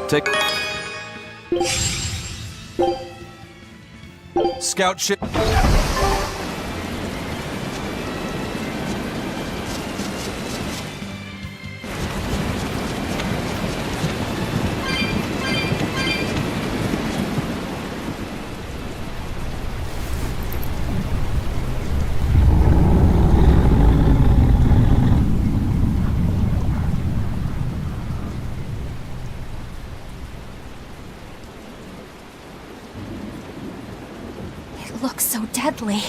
Take... Scout ship... Looks so deadly.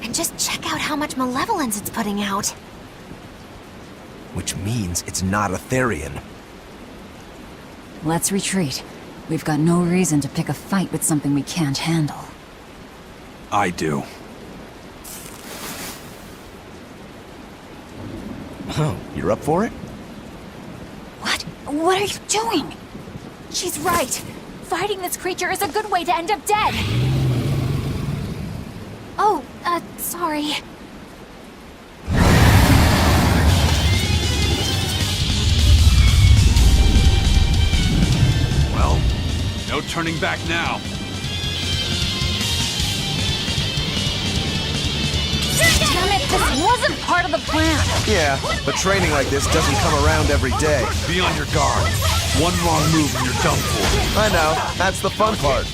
And just check out how much malevolence it's putting out. Which means it's not a Therion. Let's retreat. We've got no reason to pick a fight with something we can't handle. I do. Oh, you're up for it? What? What are you doing? She's right. Fighting this creature is a good way to end up dead. Oh, sorry. Well, no turning back now. Damn it, this wasn't part of the plan. Yeah, but training like this doesn't come around every day. Be on your guard. One wrong move and you're done for. I know, that's the fun part.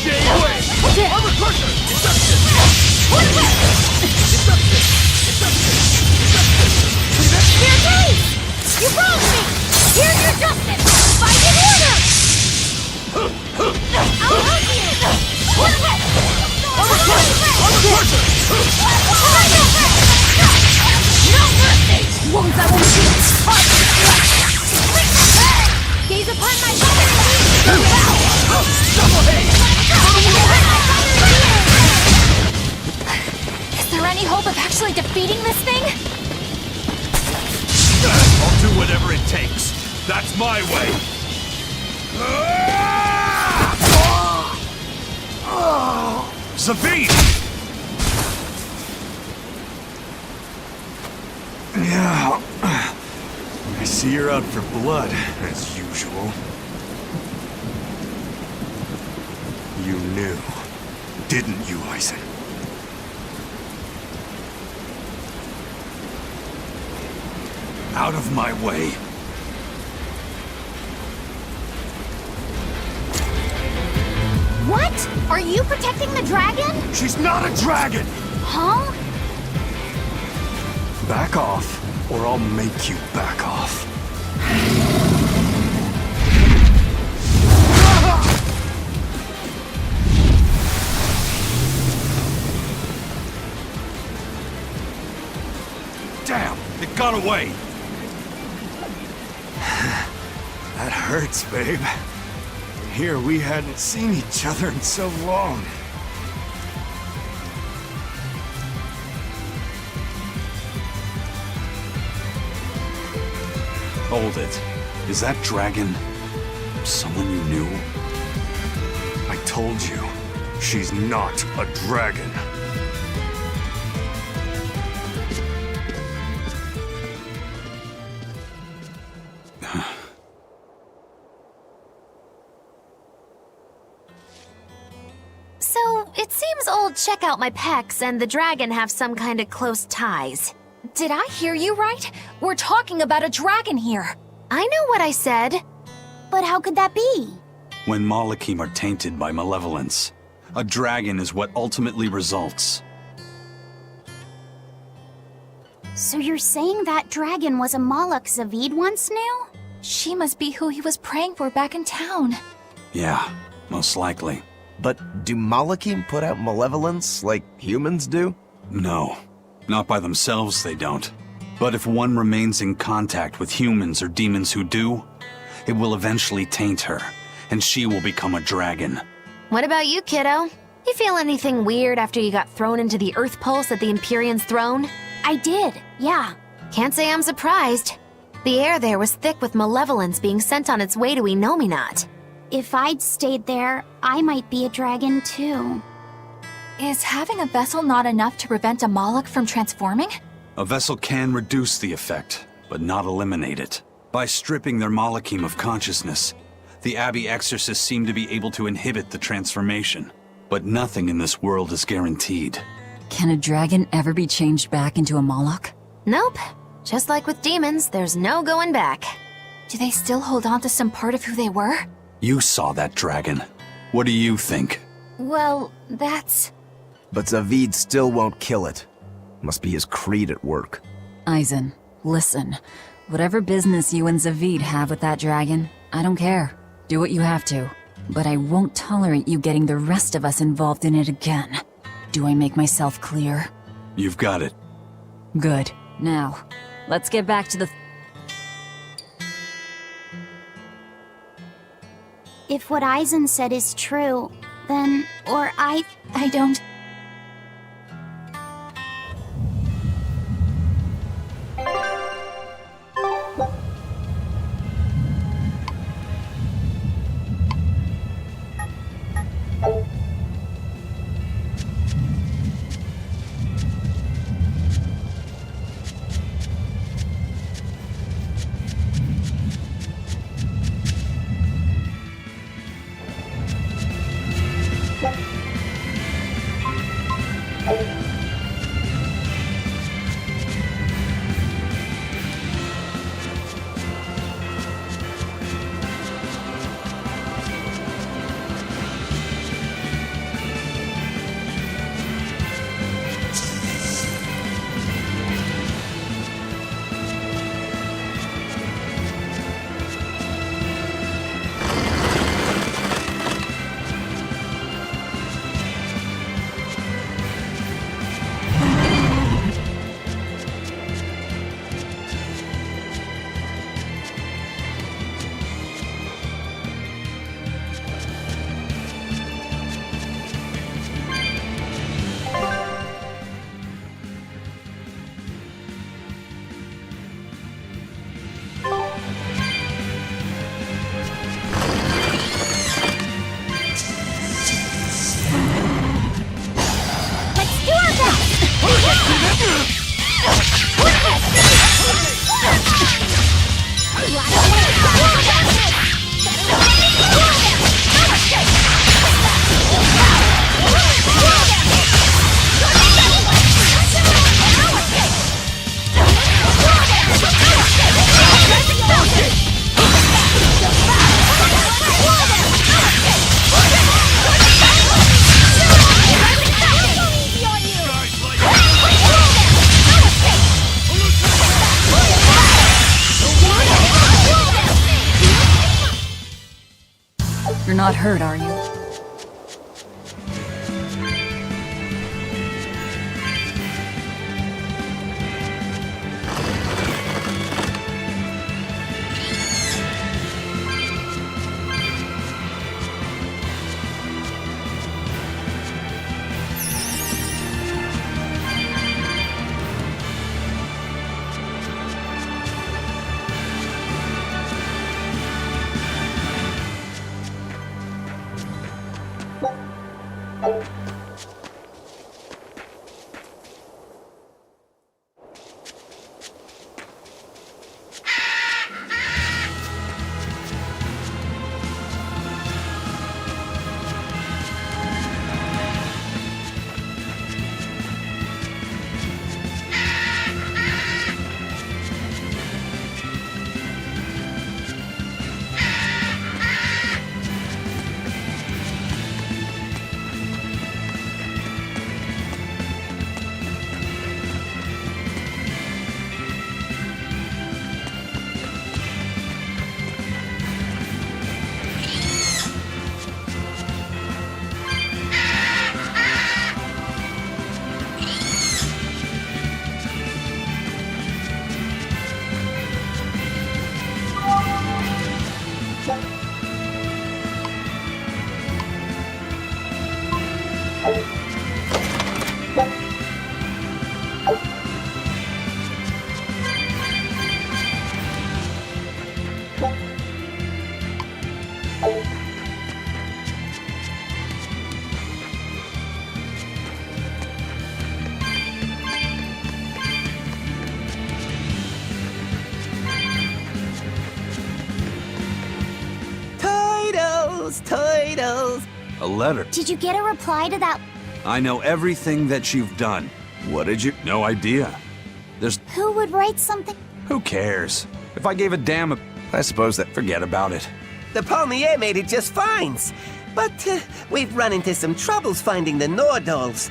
Armor crusher! Deception! Here, Dave! You broke me! Here's your justice! Fight in order! I'll help you! Armor crusher! No mercy! Wounds I won't heal! Gaze upon my Is there any hope of actually defeating this thing? I'll do whatever it takes. That's my way. Zavine! Yeah. I see you're out for blood, as usual. You knew, didn't you, Eisen? Out of my way. What? Are you protecting the dragon? She's not a dragon! Huh? Back off, or I'll make you back off. Damn, it got away. That hurts, babe. Here we hadn't seen each other in so long. Hold it. Is that dragon someone you knew? I told you, she's not a dragon. So, it seems old Check Out My Pecs and the dragon have some kind of close ties. Did I hear you right? We're talking about a dragon here. I know what I said. But how could that be? When Malachim are tainted by malevolence, a dragon is what ultimately results. So you're saying that dragon was a Malak Zavid once knew? She must be who he was praying for back in town. Yeah, most likely. But do Malachim put out malevolence like humans do? No, not by themselves they don't. But if one remains in contact with humans or demons who do, it will eventually taint her, and she will become a dragon. What about you, kiddo? You feel anything weird after you got thrown into the Earth Pulse at the Empyrean's throne? I did, yeah. Can't say I'm surprised. The air there was thick with malevolence being sent on its way to Enominat. If I'd stayed there, I might be a dragon too. Is having a vessel not enough to prevent a Malak from transforming? A vessel can reduce the effect, but not eliminate it. By stripping their Malachim of consciousness, the Abbey exorcists seem to be able to inhibit the transformation. But nothing in this world is guaranteed. Can a dragon ever be changed back into a Moloch? Nope. Just like with demons, there's no going back. Do they still hold on to some part of who they were? You saw that dragon. What do you think? Well, that's... But Zavid still won't kill it. Must be his creed at work. Aizen, listen. Whatever business you and Zavid have with that dragon, I don't care. Do what you have to. But I won't tolerate you getting the rest of us involved in it again. Do I make myself clear? You've got it. Good. Now, let's get back to the... If what Aizen said is true, then... I don't... You're not hurt, are you? potatoes. A letter. Did you get a reply to that? I know everything that you've done. What did you... No idea. There's... Who would write something? Who cares? If I gave a damn... I suppose that... Forget about it. The Palmier made it just fine. But we've run into some troubles finding the Nordals.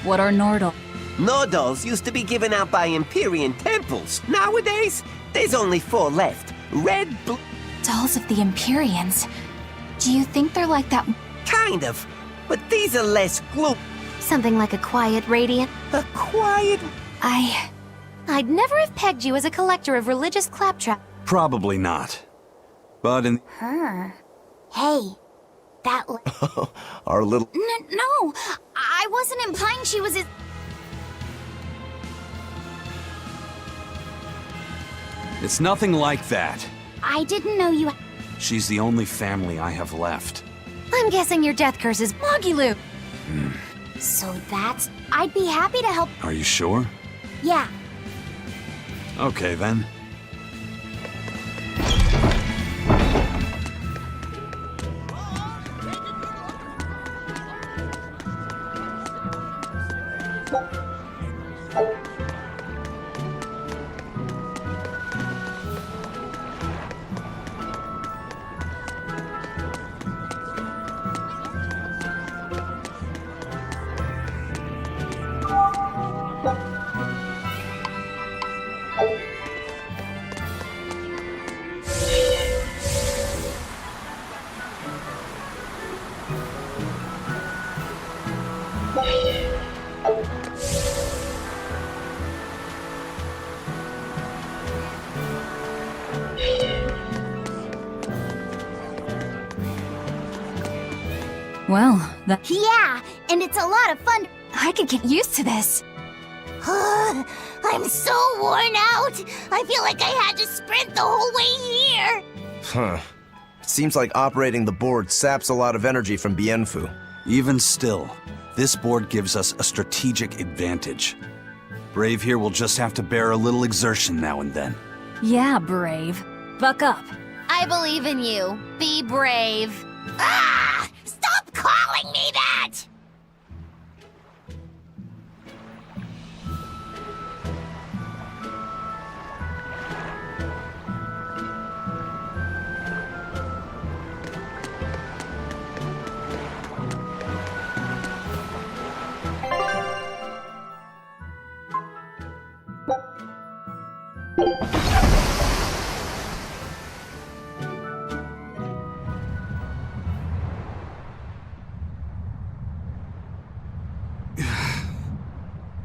What are Nordal? Nordals used to be given out by Empyrean temples. Nowadays, there's only 4 left. Red, blue... Dolls of the Empyreans. Do you think they're like that? Kind of. But these are less gloop. Something like a quiet radiant? A quiet... I'd never have pegged you as a collector of religious claptrap. Probably not. But in... Her. Hey, that... Our little... No, I wasn't implying she was his... It's nothing like that. I didn't know you... She's the only family I have left. I'm guessing your death curse is Moggy So that's... I'd be happy to help... Are you sure? Yeah. Okay, then. Well, that... Yeah, and it's a lot of fun. I could get used to this. I'm so worn out. I feel like I had to sprint the whole way here. Huh. It seems like operating the board saps a lot of energy from Bienfu. Even still, this board gives us a strategic advantage. Brave here will just have to bear a little exertion now and then. Yeah, Brave. Buck up. I believe in you. Be brave. Ah! Stop calling me that!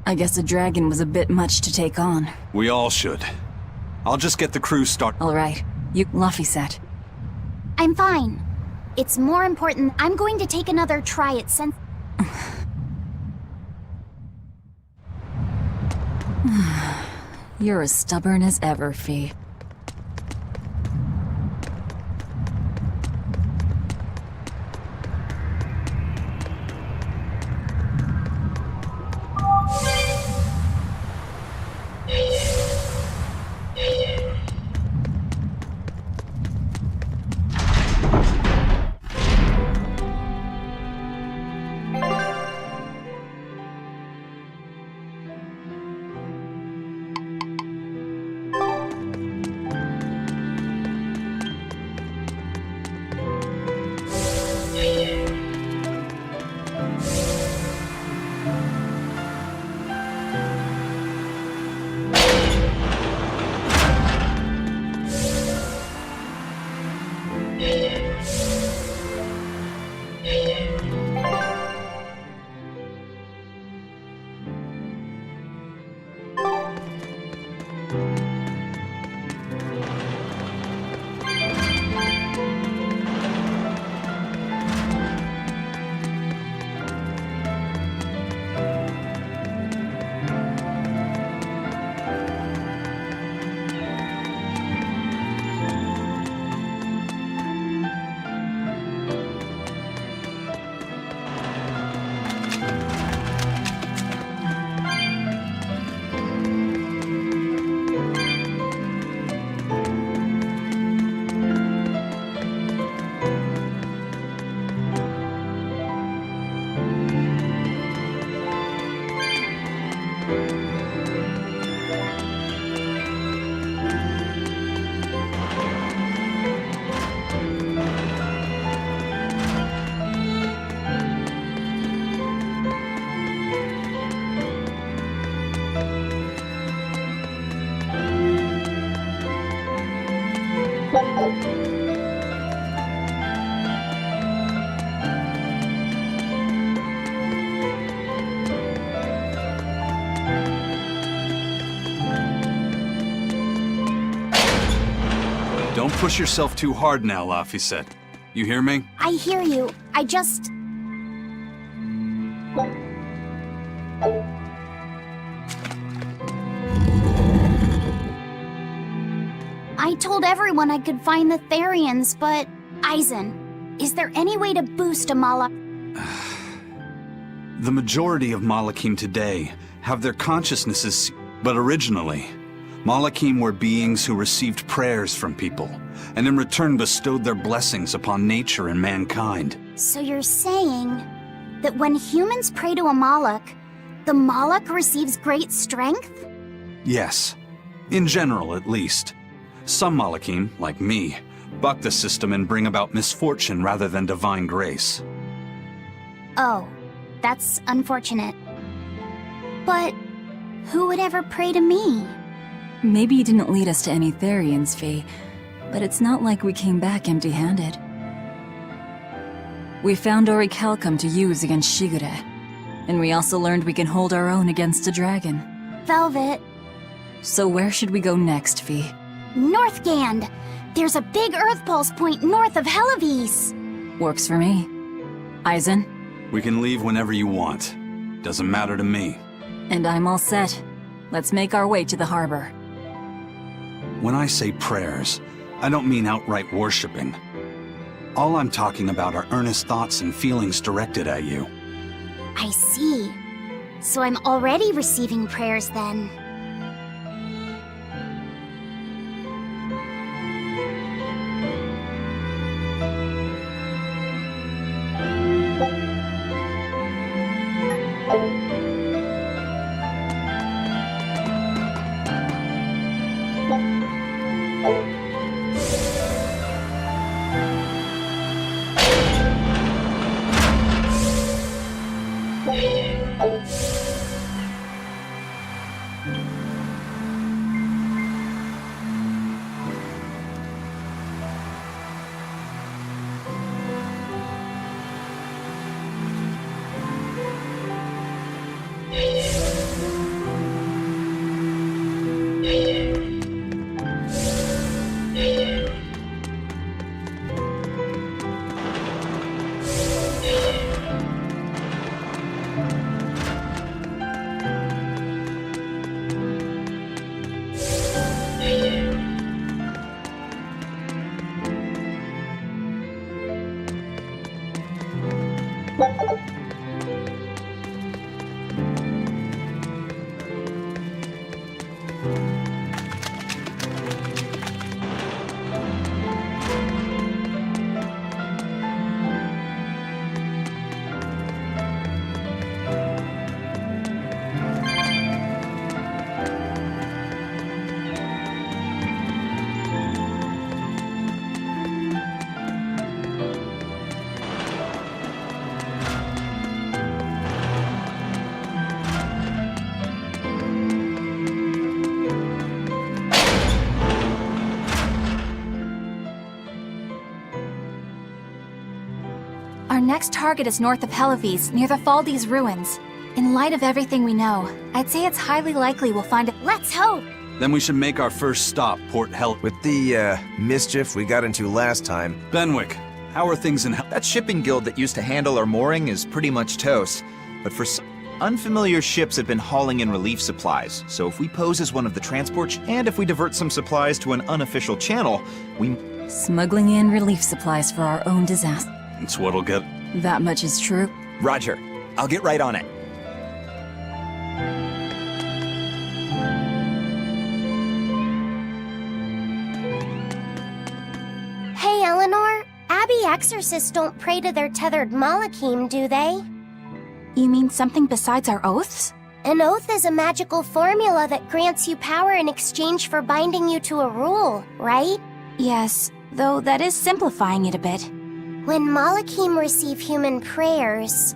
I guess a dragon was a bit much to take on. We all should. I'll just get the crew started. All right. You... Luffy set. I'm fine. It's more important. I'm going to take another try at sense. You're as stubborn as ever, Fee. Don't push yourself too hard now, Laphicet. You hear me? I hear you. I just... I told everyone I could find the Therions, but... Eisen, is there any way to boost a Malak? The majority of Malakim today have their consciousnesses, but originally, Malakim were beings who received prayers from people, and in return bestowed their blessings upon nature and mankind. So you're saying that when humans pray to a Malak, the Malak receives great strength? Yes. In general, at least. Some Malakim, like me, buck the system and bring about misfortune rather than divine grace. Oh, that's unfortunate. But who would ever pray to me? Maybe you didn't lead us to any Therions, Fee, but it's not like we came back empty-handed. We found Orichalcum to use against Shigure, and we also learned we can hold our own against a dragon. Velvet. So where should we go next, Fee? Northgand! There's a big Earth Pulse point north of Helavis! Works for me. Eisen? We can leave whenever you want. Doesn't matter to me. And I'm all set. Let's make our way to the harbor. When I say prayers, I don't mean outright worshipping. All I'm talking about are earnest thoughts and feelings directed at you. I see. So I'm already receiving prayers then. Our next target is north of Helavis, near the Faldi's ruins. In light of everything we know, I'd say it's highly likely we'll find it. Let's hope! Then we should make our first stop, Port Hel- With the, mischief we got into last time. Benwick, how are things in Hel- That shipping guild that used to handle our mooring is pretty much toast. But for some unfamiliar ships have been hauling in relief supplies. So if we pose as one of the transports, and if we divert some supplies to an unofficial channel, we... Smuggling in relief supplies for our own disaster. It's what'll get... That much is true. Roger. I'll get right on it. Hey, Eleanor. Abbey exorcists don't pray to their tethered Malakim, do they? You mean something besides our oaths? An oath is a magical formula that grants you power in exchange for binding you to a rule, right? Yes, though that is simplifying it a bit. When Malakim receive human prayers,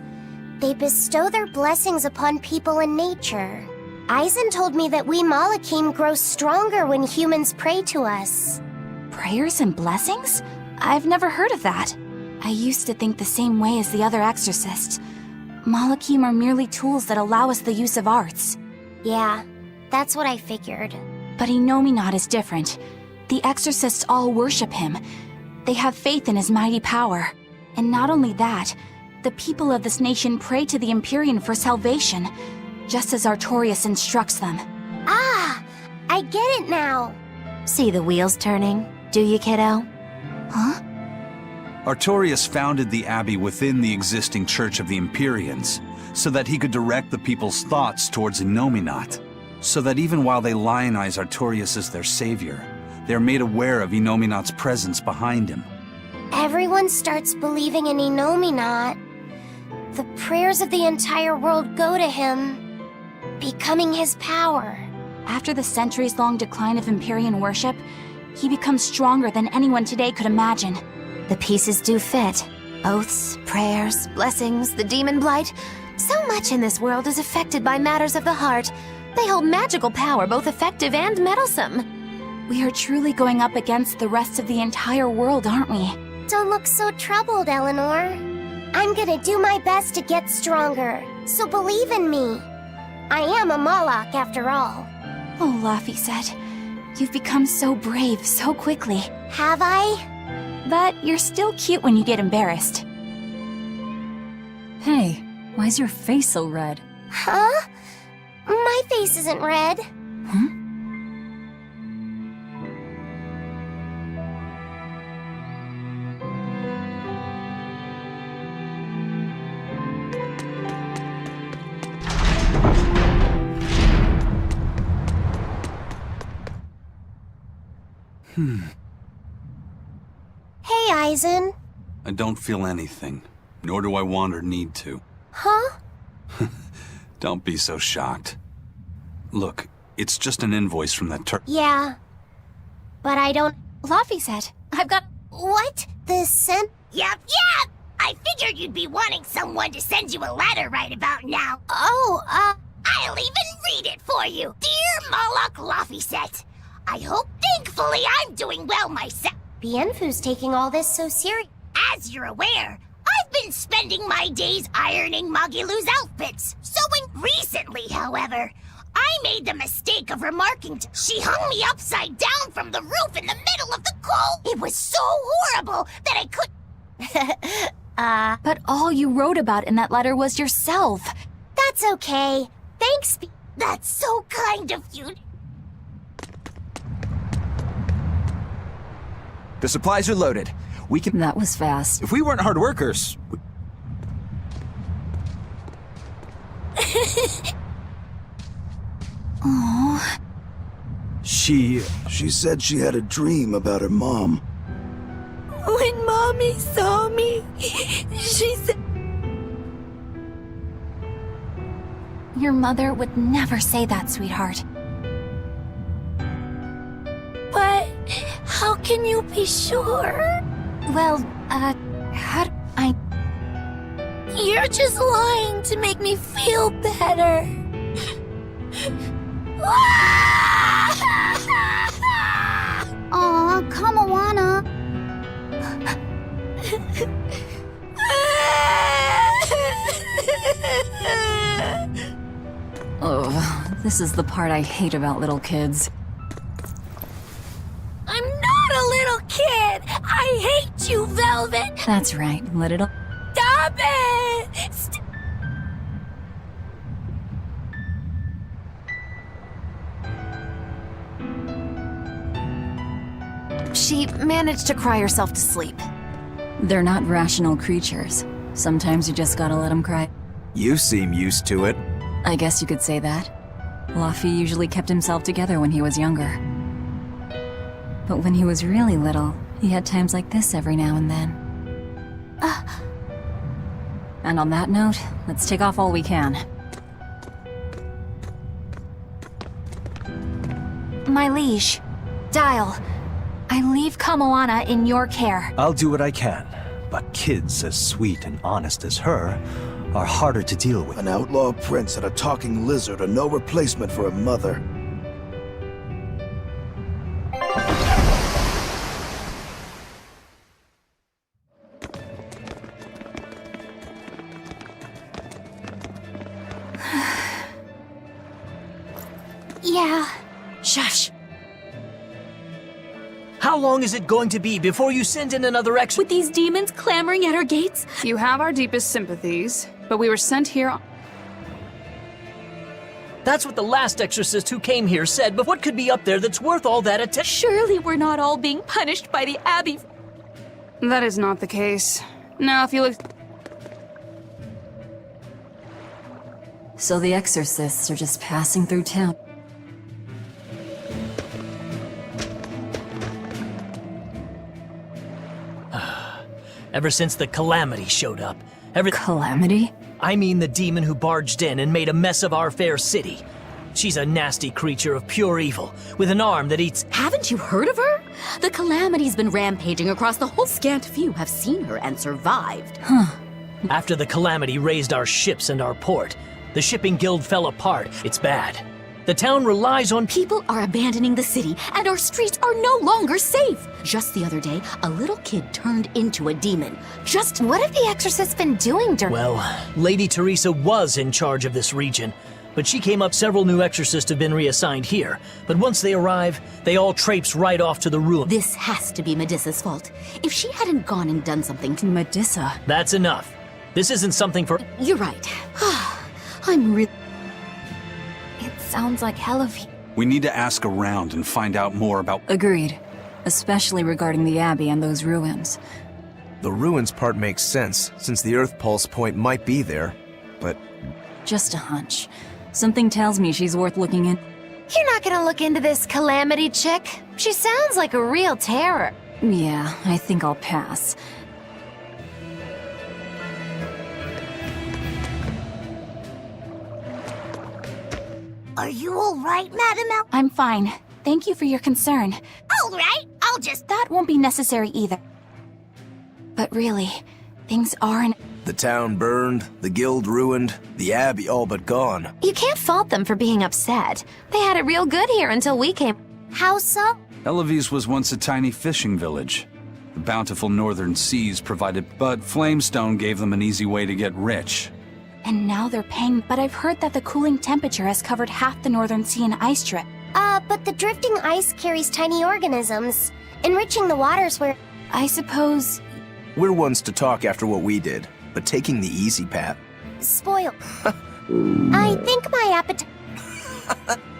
they bestow their blessings upon people and nature. Eisen told me that we Malakim grow stronger when humans pray to us. Prayers and blessings? I've never heard of that. I used to think the same way as the other exorcists. Malachim are merely tools that allow us the use of arts. Yeah, that's what I figured. But Innominat is different. The exorcists all worship him. They have faith in his mighty power. And not only that, the people of this nation pray to the Empyrean for salvation, just as Artorias instructs them. Ah, I get it now. See the wheels turning, do you, kiddo? Huh? Artorias founded the abbey within the existing Church of the Empyreans, so that he could direct the people's thoughts towards Innominat, so that even while they lionize Artorias as their savior, they are made aware of Innominat's presence behind him. Everyone starts believing in Innominat. The prayers of the entire world go to him, becoming his power. After the centuries-long decline of Empyrean worship, he becomes stronger than anyone today could imagine. The pieces do fit. Oaths, prayers, blessings, the demon blight. So much in this world is affected by matters of the heart. They hold magical power, both effective and meddlesome. We are truly going up against the rest of the entire world, aren't we? Don't look so troubled, Eleanor. I'm gonna do my best to get stronger, so believe in me. I am a Malak after all. Oh, Laphicet, you've become so brave so quickly. Have I? But you're still cute when you get embarrassed. Hey, why's your face so red? Huh? My face isn't red. Huh? Hey, Eisen. I don't feel anything, nor do I want or need to. Huh? Don't be so shocked. Look, it's just an invoice from that Yeah. But I don't... Laphicet, I've got... What? The scent? Yep. I figured you'd be wanting someone to send you a letter right about now. Oh, I'll even read it for you. Dear Malak Laphicet, I hope thankfully I'm doing well myself. Bienfu's taking all this so serious. As you're aware, I've been spending my days ironing Magilu's outfits. Sewing recently, however, I made the mistake of remarking she hung me upside down from the roof in the middle of the cold. It was so horrible that I couldn't... But all you wrote about in that letter was yourself. That's okay. Thanks, That's so kind of you. The supplies are loaded. We can... That was fast. If we weren't hard workers... Aww. She said she had a dream about her mom. When Mommy saw me, she said... Your mother would never say that, sweetheart. But how can you be sure? Well, how do I... You're just lying to make me feel better. Aw, Kamawana. Oh, this is the part I hate about little kids. I'm not a little kid! I hate you, Velvet! That's right, let it... Stop it! She managed to cry herself to sleep. They're not rational creatures. Sometimes you just gotta let them cry. You seem used to it. I guess you could say that. Laffy usually kept himself together when he was younger. But when he was really little, he had times like this every now and then. And on that note, let's take off all we can. My liege, Dial, I leave Kamoana in your care. I'll do what I can, but kids as sweet and honest as her are harder to deal with. An outlaw prince and a talking lizard are no replacement for a mother. Yeah. Shush! How long is it going to be before you send in another With these demons clamoring at our gates? You have our deepest sympathies, but we were sent here. That's what the last exorcist who came here said, but what could be up there that's worth all that attention? Surely we're not all being punished by the Abbey. That is not the case. Now, if you look... So the exorcists are just passing through town. Ever since the Calamity showed up. Calamity? I mean the demon who barged in and made a mess of our fair city. She's a nasty creature of pure evil, with an arm that eats... Haven't you heard of her? The Calamity's been rampaging across the whole. Scant few have seen her and survived. After the Calamity raised our ships and our port, the shipping guild fell apart. It's bad. The town relies on... People are abandoning the city, and our streets are no longer safe. Just the other day, a little kid turned into a demon. What have the exorcists been doing during... Well, Lady Teresa was in charge of this region, but she came up. Several new exorcists have been reassigned here. But once they arrive, they all traipse right off to the ruin. This has to be Medissa's fault. If she hadn't gone and done something to Medissa. That's enough. This isn't something for... You're right. I'm really... It sounds like hell of... We need to ask around and find out more about... Agreed. Especially regarding the Abbey and those ruins. The ruins part makes sense, since the Earth Pulse point might be there, but... Just a hunch. Something tells me she's worth looking in. You're not gonna look into this Calamity chick? She sounds like a real terror. Yeah, I think I'll pass. Are you all right, Madam El? I'm fine. Thank you for your concern. All right, I'll just... That won't be necessary either. But really, things are in... The town burned, the guild ruined, the abbey all but gone. You can't fault them for being upset. They had it real good here until we came. How so? Eloise was once a tiny fishing village. The bountiful northern seas provided, but Flamestone gave them an easy way to get rich. And now they're paying, but I've heard that the cooling temperature has covered half the northern sea and ice strip. But the drifting ice carries tiny organisms, enriching the waters where... I suppose... We're ones to talk after what we did, but taking the easy path... Spoiled. I think my appetite...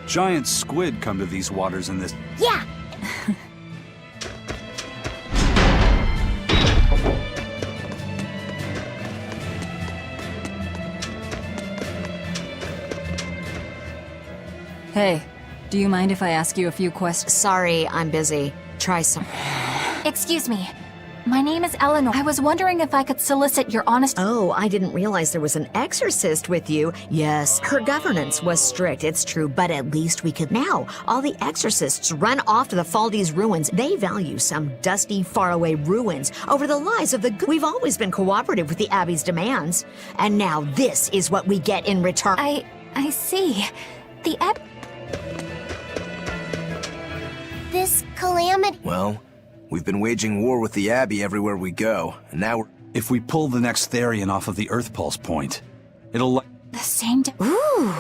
Giant squid come to these waters in this... Yeah! Hey, do you mind if I ask you a few questions? Sorry, I'm busy. Try some. Excuse me. My name is Eleanor. I was wondering if I could solicit your honest... Oh, I didn't realize there was an exorcist with you. Yes, her governance was strict, it's true, but at least we could... Now, all the exorcists run off to the Faldi's ruins. They value some dusty, faraway ruins over the lives of the good. We've always been cooperative with the Abbey's demands. And now this is what we get in return. I see. The This calamity... Well, we've been waging war with the Abbey everywhere we go, and now we're... If we pull the next Therion off of the Earth Pulse point, it'll... The same... Ooh!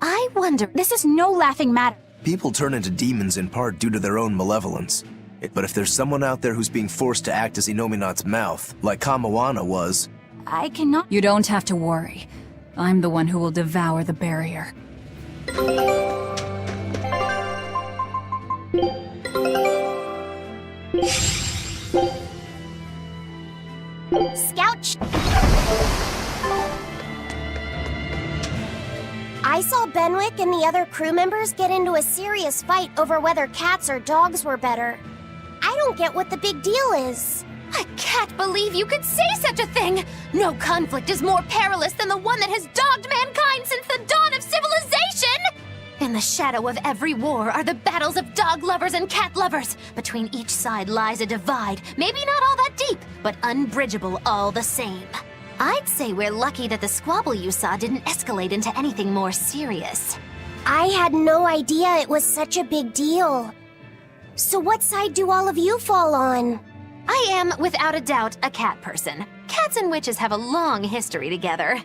I wonder... This is no laughing matter. People turn into demons in part due to their own malevolence. But if there's someone out there who's being forced to act as Inominat's mouth, like Kamawana was... I cannot... You don't have to worry. I'm the one who will devour the barrier. Scout... I saw Benwick and the other crew members get into a serious fight over whether cats or dogs were better. I don't get what the big deal is. I can't believe you could say such a thing! No conflict is more perilous than the one that has dogged mankind since the dawn of civilization! In the shadow of every war are the battles of dog lovers and cat lovers. Between each side lies a divide, maybe not all that deep, but unbridgeable all the same. I'd say we're lucky that the squabble you saw didn't escalate into anything more serious. I had no idea it was such a big deal. So what side do all of you fall on? I am, without a doubt, a cat person. Cats and witches have a long history together.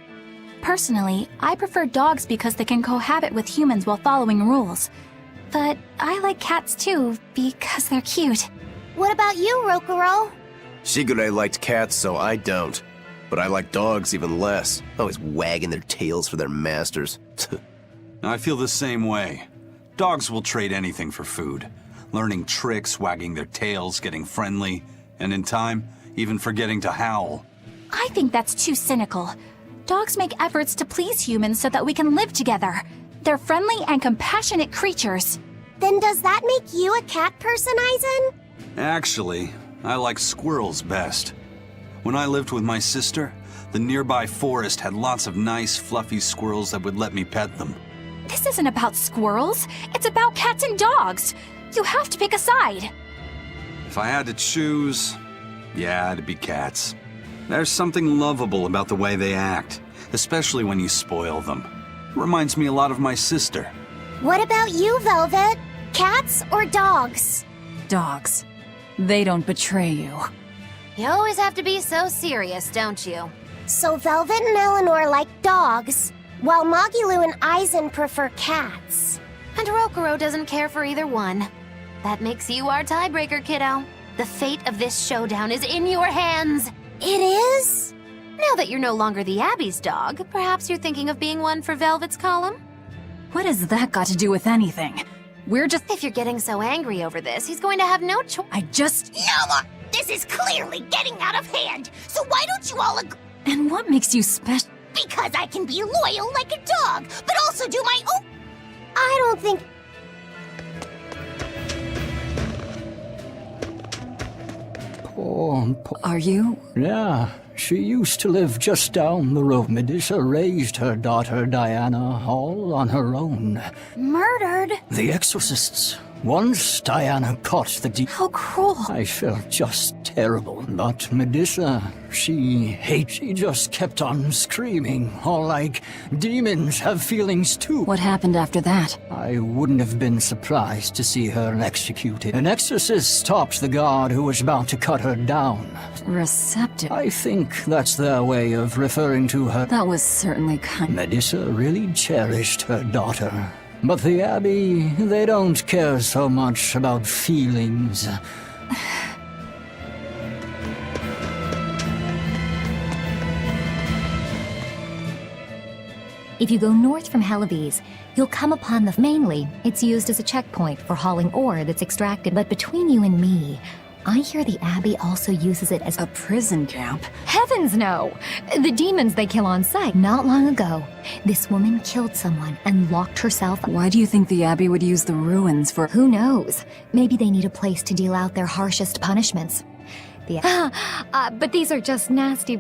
Personally, I prefer dogs because they can cohabit with humans while following rules. But I like cats too, because they're cute. What about you, Rokuro? Shigure liked cats, so I don't. But I like dogs even less. Always wagging their tails for their masters. I feel the same way. Dogs will trade anything for food. Learning tricks, wagging their tails, getting friendly, and in time, even forgetting to howl. I think that's too cynical. Dogs make efforts to please humans so that we can live together. They're friendly and compassionate creatures. Then does that make you a cat person, Aizen? Actually, I like squirrels best. When I lived with my sister, the nearby forest had lots of nice, fluffy squirrels that would let me pet them. This isn't about squirrels. It's about cats and dogs. You have to pick a side. If I had to choose, yeah, it'd be cats. There's something lovable about the way they act, especially when you spoil them. It reminds me a lot of my sister. What about you, Velvet? Cats or dogs? Dogs. They don't betray you. You always have to be so serious, don't you? So Velvet and Eleanor like dogs, while Magilu and Aizen prefer cats. And Rokuro doesn't care for either one. That makes you our tiebreaker, kiddo. The fate of this showdown is in your hands. It is? Now that you're no longer the Abbey's dog, perhaps you're thinking of being one for Velvet's column? What has that got to do with anything? We're just... If you're getting so angry over this, he's going to have no choice. No, this is clearly getting out of hand. So why don't you all agree? And what makes you special? Because I can be loyal like a dog, but also do my own... I don't think... Poor... Are you? Yeah, she used to live just down the road. Medusa raised her daughter Diana all on her own. Murdered? The exorcists. Once Diana caught the How cruel. I felt just terrible. But Medusa, she just kept on screaming, all like, demons have feelings too. What happened after that? I wouldn't have been surprised to see her executed. An exorcist stopped the guard who was about to cut her down. Receptive. I think that's their way of referring to her. That was certainly kind. Medusa really cherished her daughter. But the Abbey, they don't care so much about feelings. If you go north from Halavis, you'll come upon the... Mainly, it's used as a checkpoint for hauling ore that's extracted. But between you and me, I hear the Abbey also uses it as a prison camp. Heavens no! The demons they kill on sight. Not long ago, this woman killed someone and locked herself. Why do you think the Abbey would use the ruins for... Who knows? Maybe they need a place to deal out their harshest punishments. But these are just nasty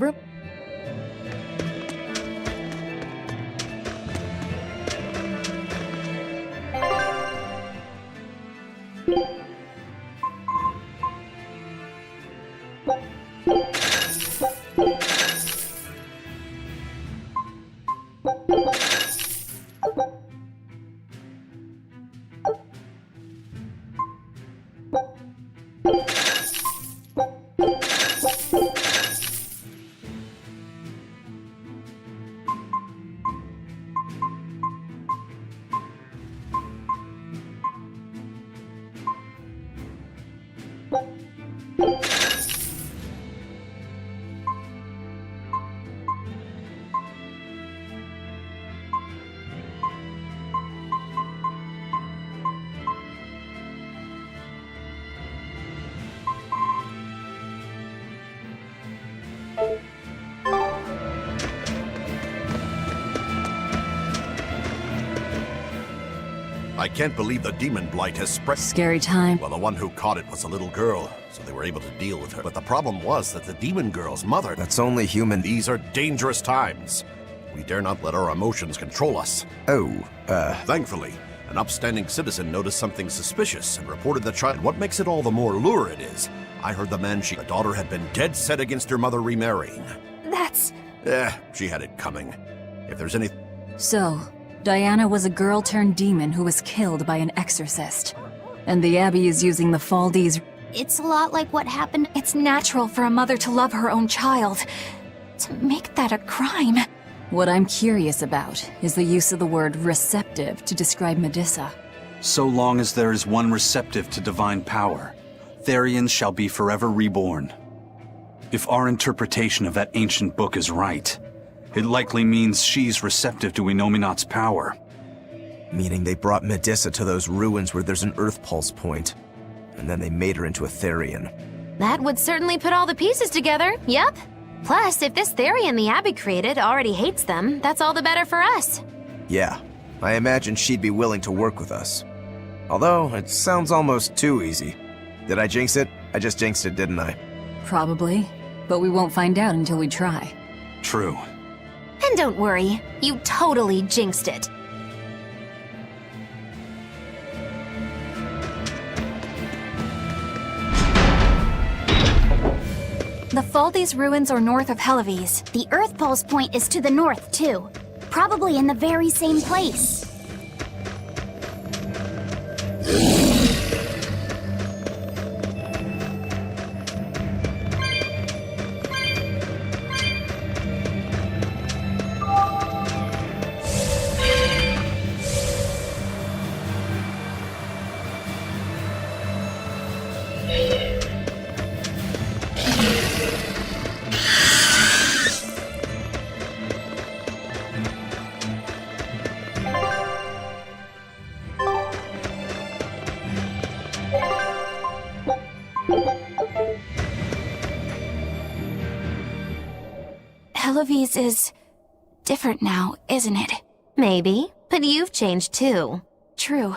I can't believe the demon blight has spread. Scary time. Well, the one who caught it was a little girl, so they were able to deal with her. But the problem was that the demon girl's mother... That's only human. These are dangerous times. We dare not let our emotions control us. Thankfully, an upstanding citizen noticed something suspicious and reported the child. What makes it all the more lurid is, I heard the daughter had been dead set against her mother remarrying. That's... She had it coming. If there's any... So, Diana was a girl turned demon who was killed by an exorcist. And the Abbey is using the Faldies. It's a lot like what happened. It's natural for a mother to love her own child. To make that a crime. What I'm curious about is the use of the word receptive to describe Medusa. So long as there is one receptive to divine power, Therions shall be forever reborn. If our interpretation of that ancient book is right, it likely means she's receptive to Inominat's power. Meaning they brought Medusa to those ruins where there's an Earth Pulse point, and then they made her into a Therion. That would certainly put all the pieces together, yep. Plus, if this Therion the Abbey created already hates them, that's all the better for us. Yeah, I imagine she'd be willing to work with us. Although, it sounds almost too easy. Did I jinx it? I just jinxed it, didn't I? Probably, but we won't find out until we try. True. And don't worry, you totally jinxed it. The Faldi's ruins are north of Helives. The Earth Pulse point is to the north, too. Probably in the very same place. Helives is different now, isn't it? Maybe, but you've changed too. True.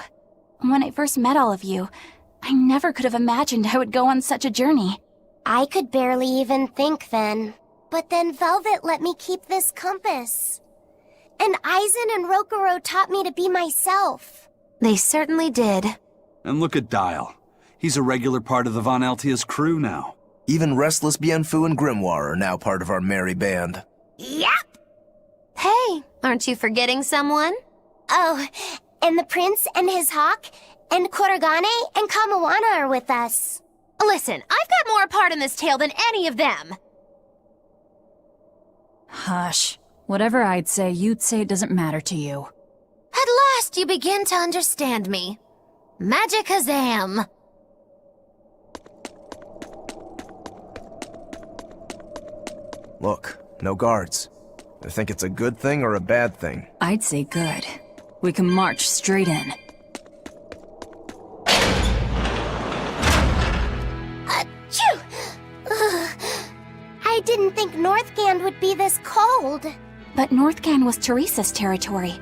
When I first met all of you, I never could have imagined I would go on such a journey. I could barely even think then. But then Velvet let me keep this compass. And Aizen and Rokuro taught me to be myself. They certainly did. And look at Dial. He's a regular part of the Von Altia's crew now. Even Restless Bienfu and Grimoire are now part of our merry band. Yep! Hey, aren't you forgetting someone? Oh, and the prince and his hawk, and Kurogane and Kamawana are with us. Listen, I've got more part in this tale than any of them. Hush. Whatever I'd say, you'd say it doesn't matter to you. At last you begin to understand me. Magicazam! Look, no guards. I think it's a good thing or a bad thing. I'd say good. We can march straight in. Achoo! I didn't think Northgand would be this cold. But Northgand was Teresa's territory.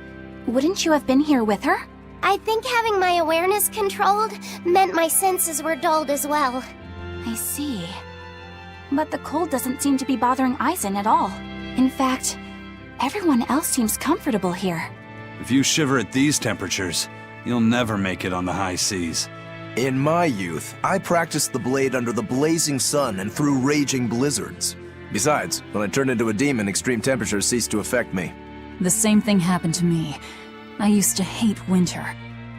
Wouldn't you have been here with her? I think having my awareness controlled meant my senses were dulled as well. I see. But the cold doesn't seem to be bothering Aizen at all. In fact, everyone else seems comfortable here. If you shiver at these temperatures, you'll never make it on the high seas. In my youth, I practiced the blade under the blazing sun and through raging blizzards. Besides, when I turned into a demon, extreme temperatures ceased to affect me. The same thing happened to me. I used to hate winter.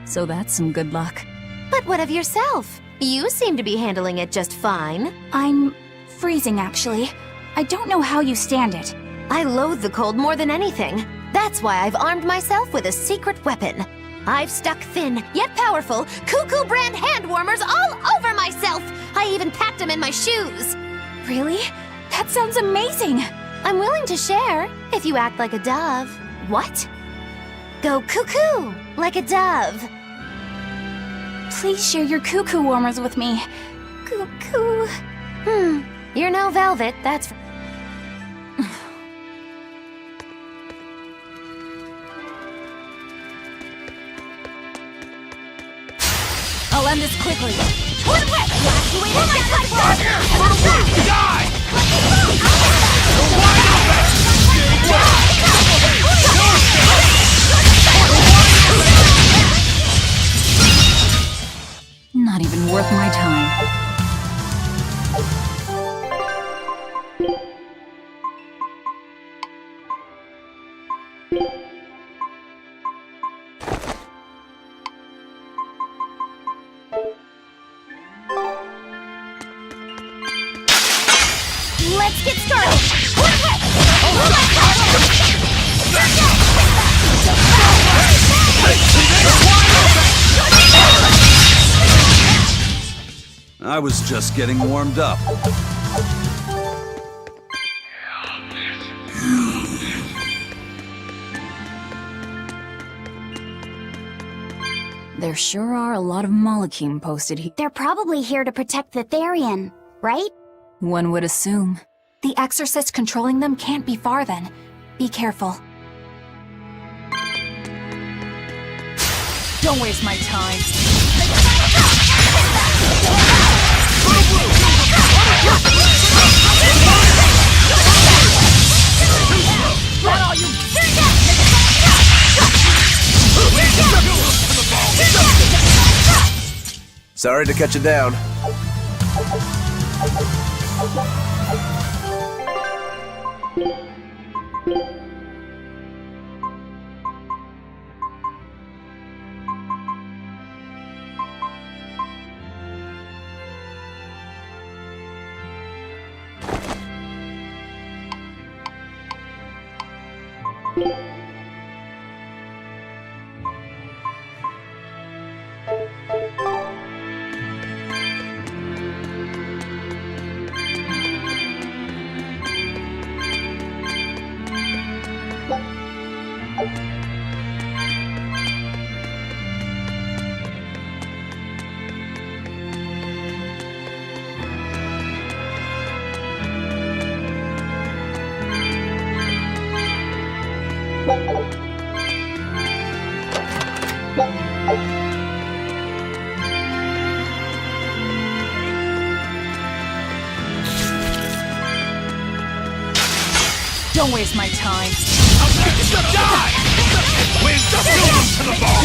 So that's some good luck. But what of yourself? You seem to be handling it just fine. I'm freezing, actually. I don't know how you stand it. I loathe the cold more than anything. That's why I've armed myself with a secret weapon. I've stuck thin, yet powerful, Cuckoo brand hand warmers all over myself! I even packed them in my shoes! Really? That sounds amazing! I'm willing to share, if you act like a dove. What? Go cuckoo, like a dove. Please share your cuckoo warmers with me. Cuckoo. You're no Velvet, that's... I'll end this quickly. Toward west! Evacuate my Partner! Die! Not even worth my time. Let's get started! Toward west! I was just getting warmed up. There sure are a lot of Malachim posted here. They're probably here to protect the Therion, right? One would assume. The exorcist controlling them can't be far then. Be careful. Don't waste my time. Sorry to cut you down. Don't waste my time. I'm next to die! Where's the film to the ball?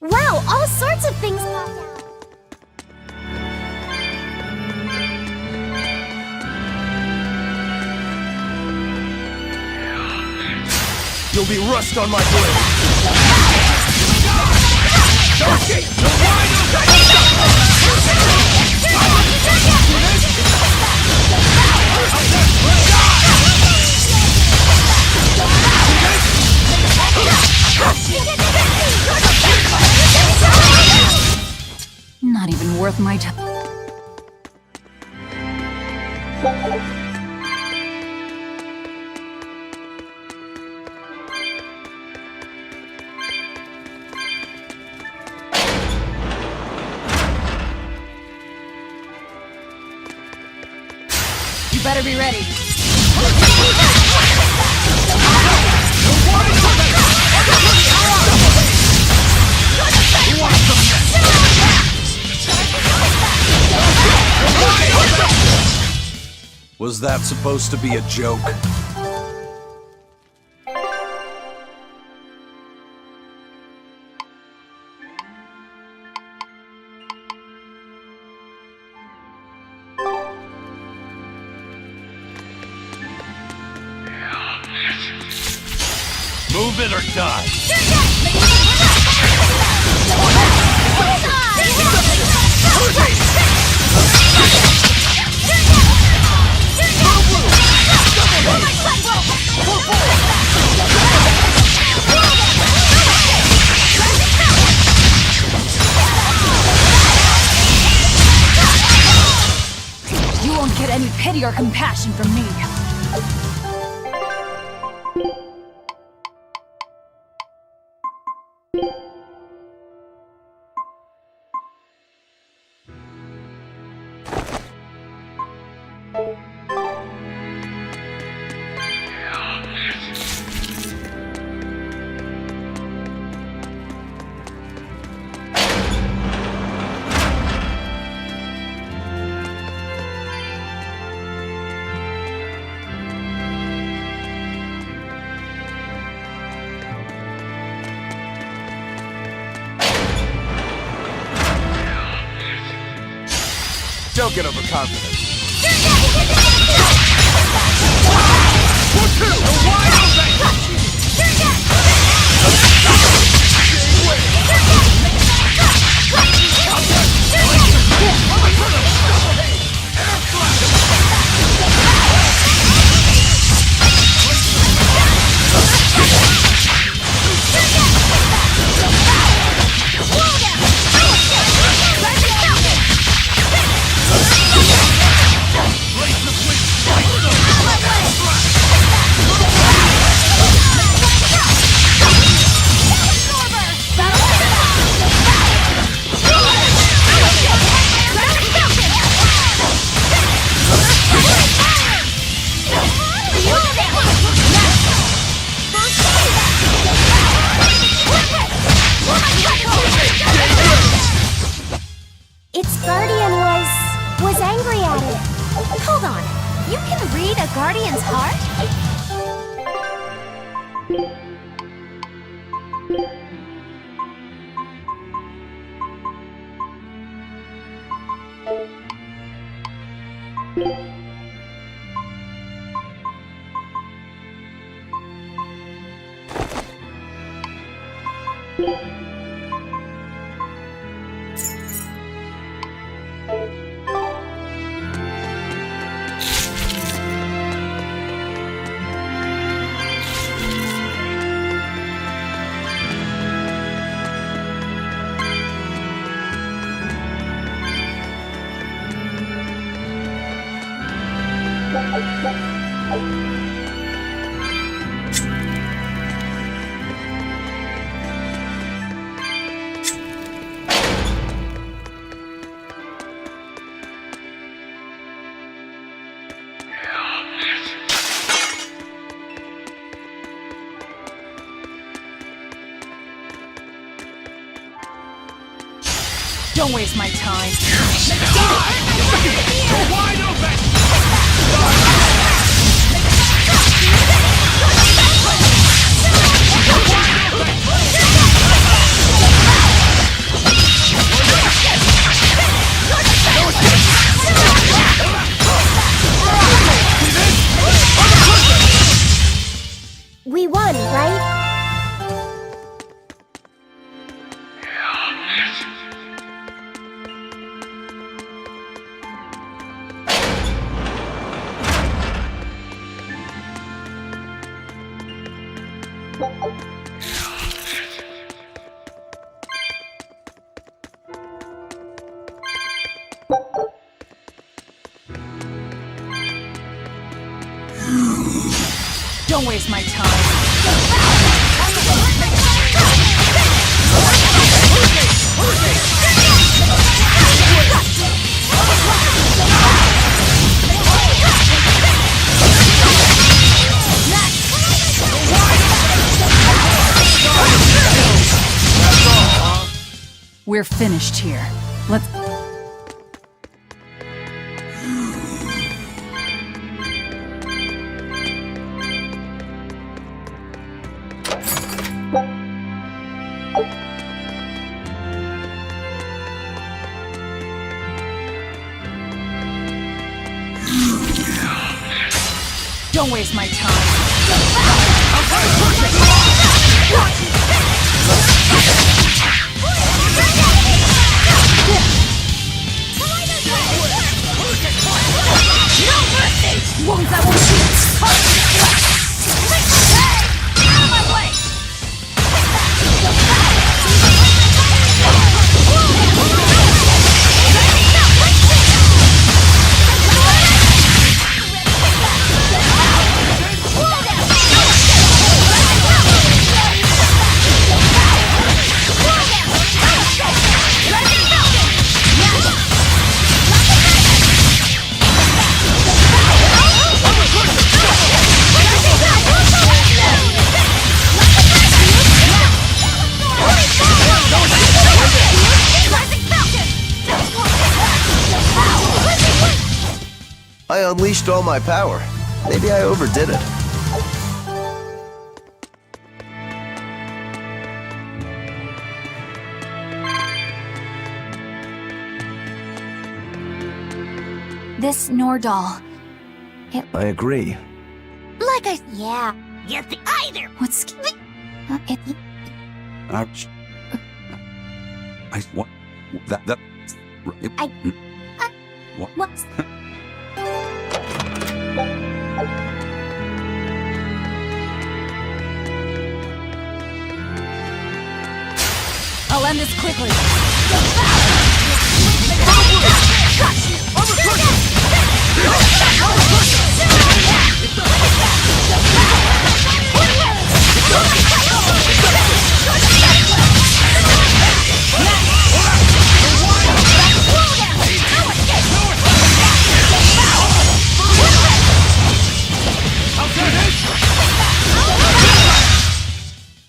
Wow, all sorts of things popped out. You'll be rust on my blade. Not even worth my time. You better be ready. Was that supposed to be a joke? Move it or die. You won't get any pity or compassion from me. Don't get overconfident. Its guardian was angry at it. Hold on. You can read a guardian's heart? Don't waste my time. Wide open! We won, right? Don't waste my time. We're finished here. Let's... Don't waste my time. I unleashed all my power. Maybe I overdid it. This Nordal. I agree. Yeah. Get the either. What's... What? That. What's... I'll end this quickly.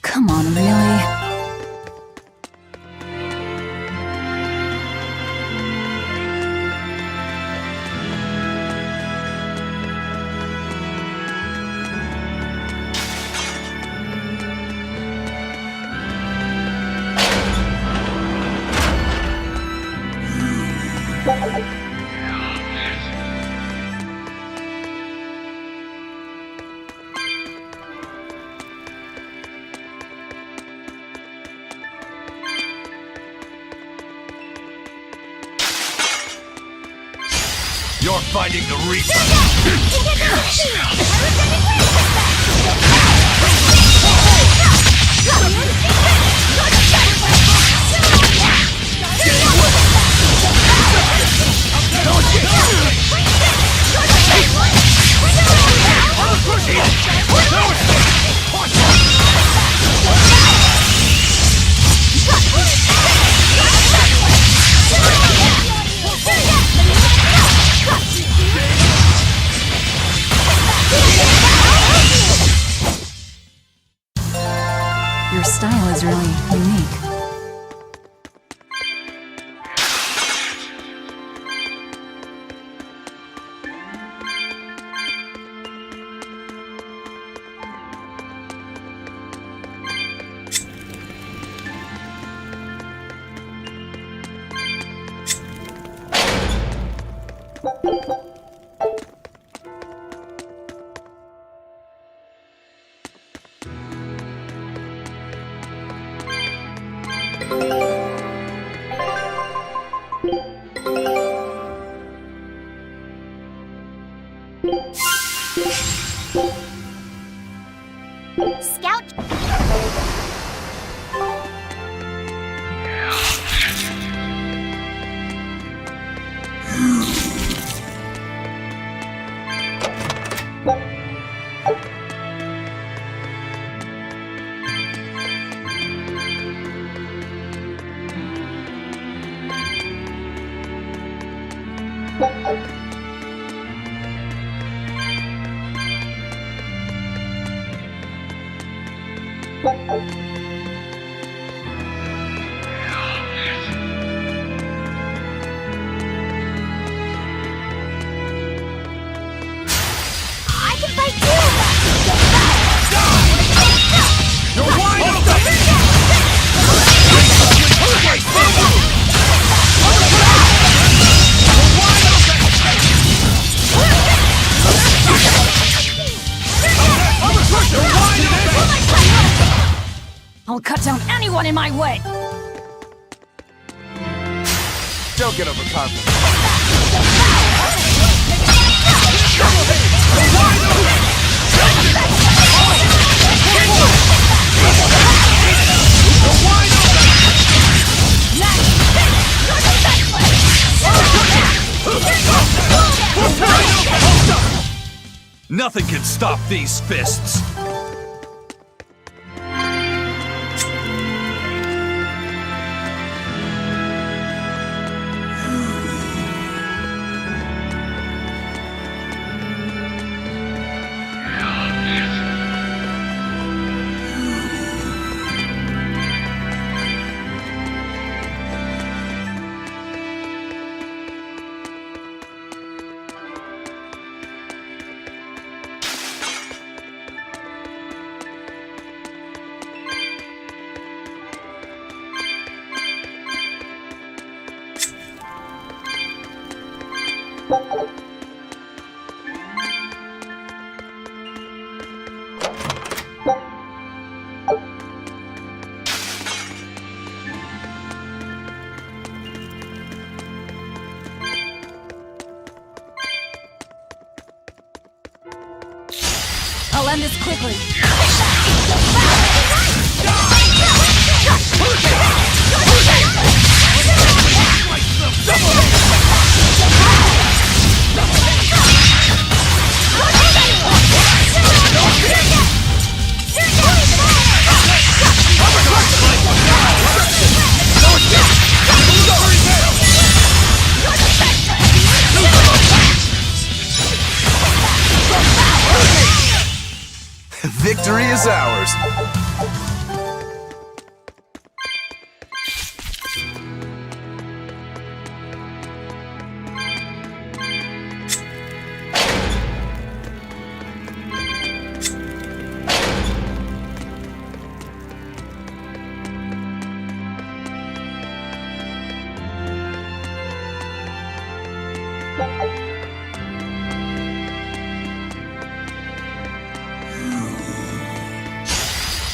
Come on, really? You're fighting the Reaper! Your style is really unique. Scout. I can fight too! You're wide open! I'll cut down anyone in my way! Don't get overconfident. Nothing can stop these fists! I'll end this quickly. Victory is ours.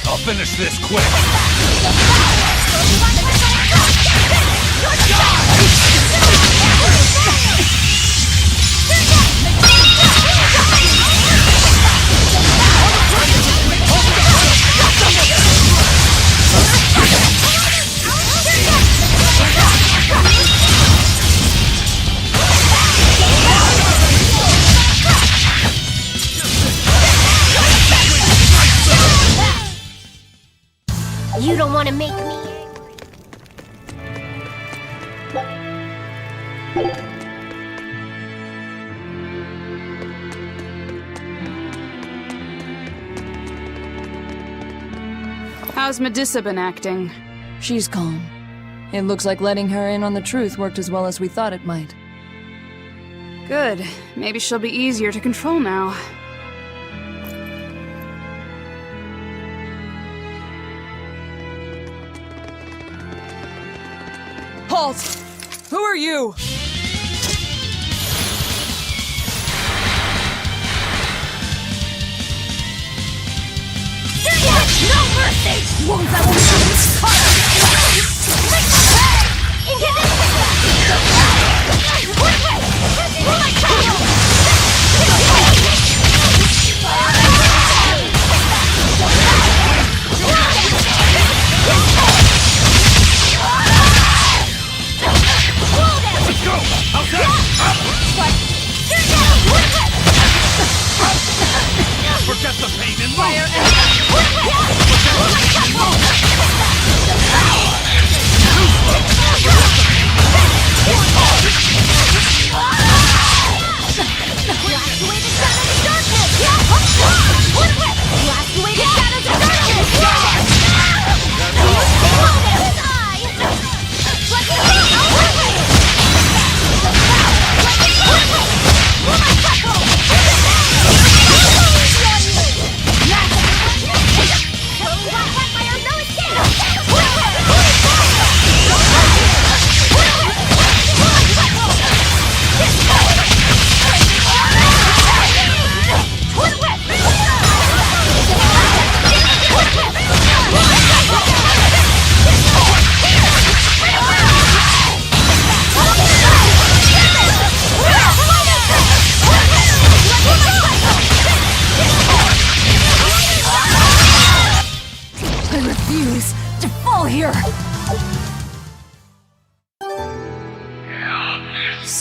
I'll finish this quick. You don't want to make me How's Medusa been acting? She's calm. It looks like letting her in on the truth worked as well as we thought it might. Good. Maybe she'll be easier to control now. Halt! Who are you? No mercy! Won't I Let's go! Outside! Forget the pain and fire!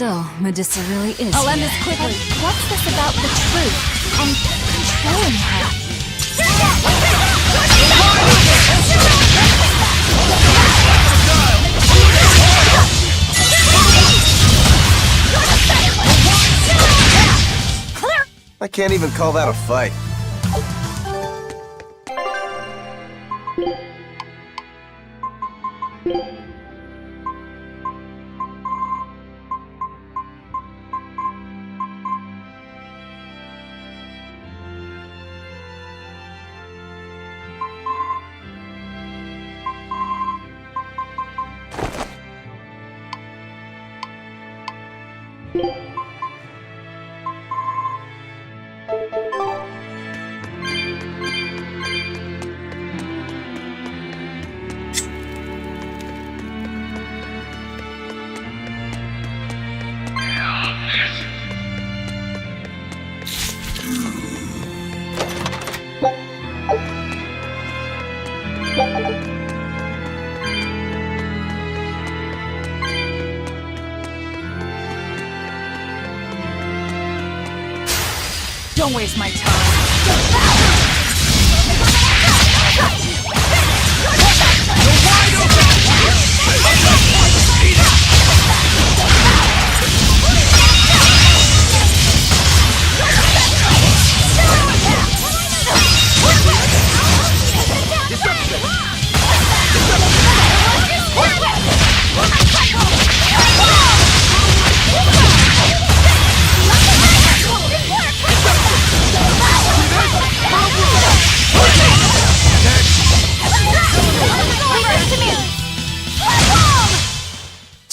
So, Medusa really is I'll end here. this quickly. What's this about the truth and controlling her? I can't even call that a fight. Don't waste my time.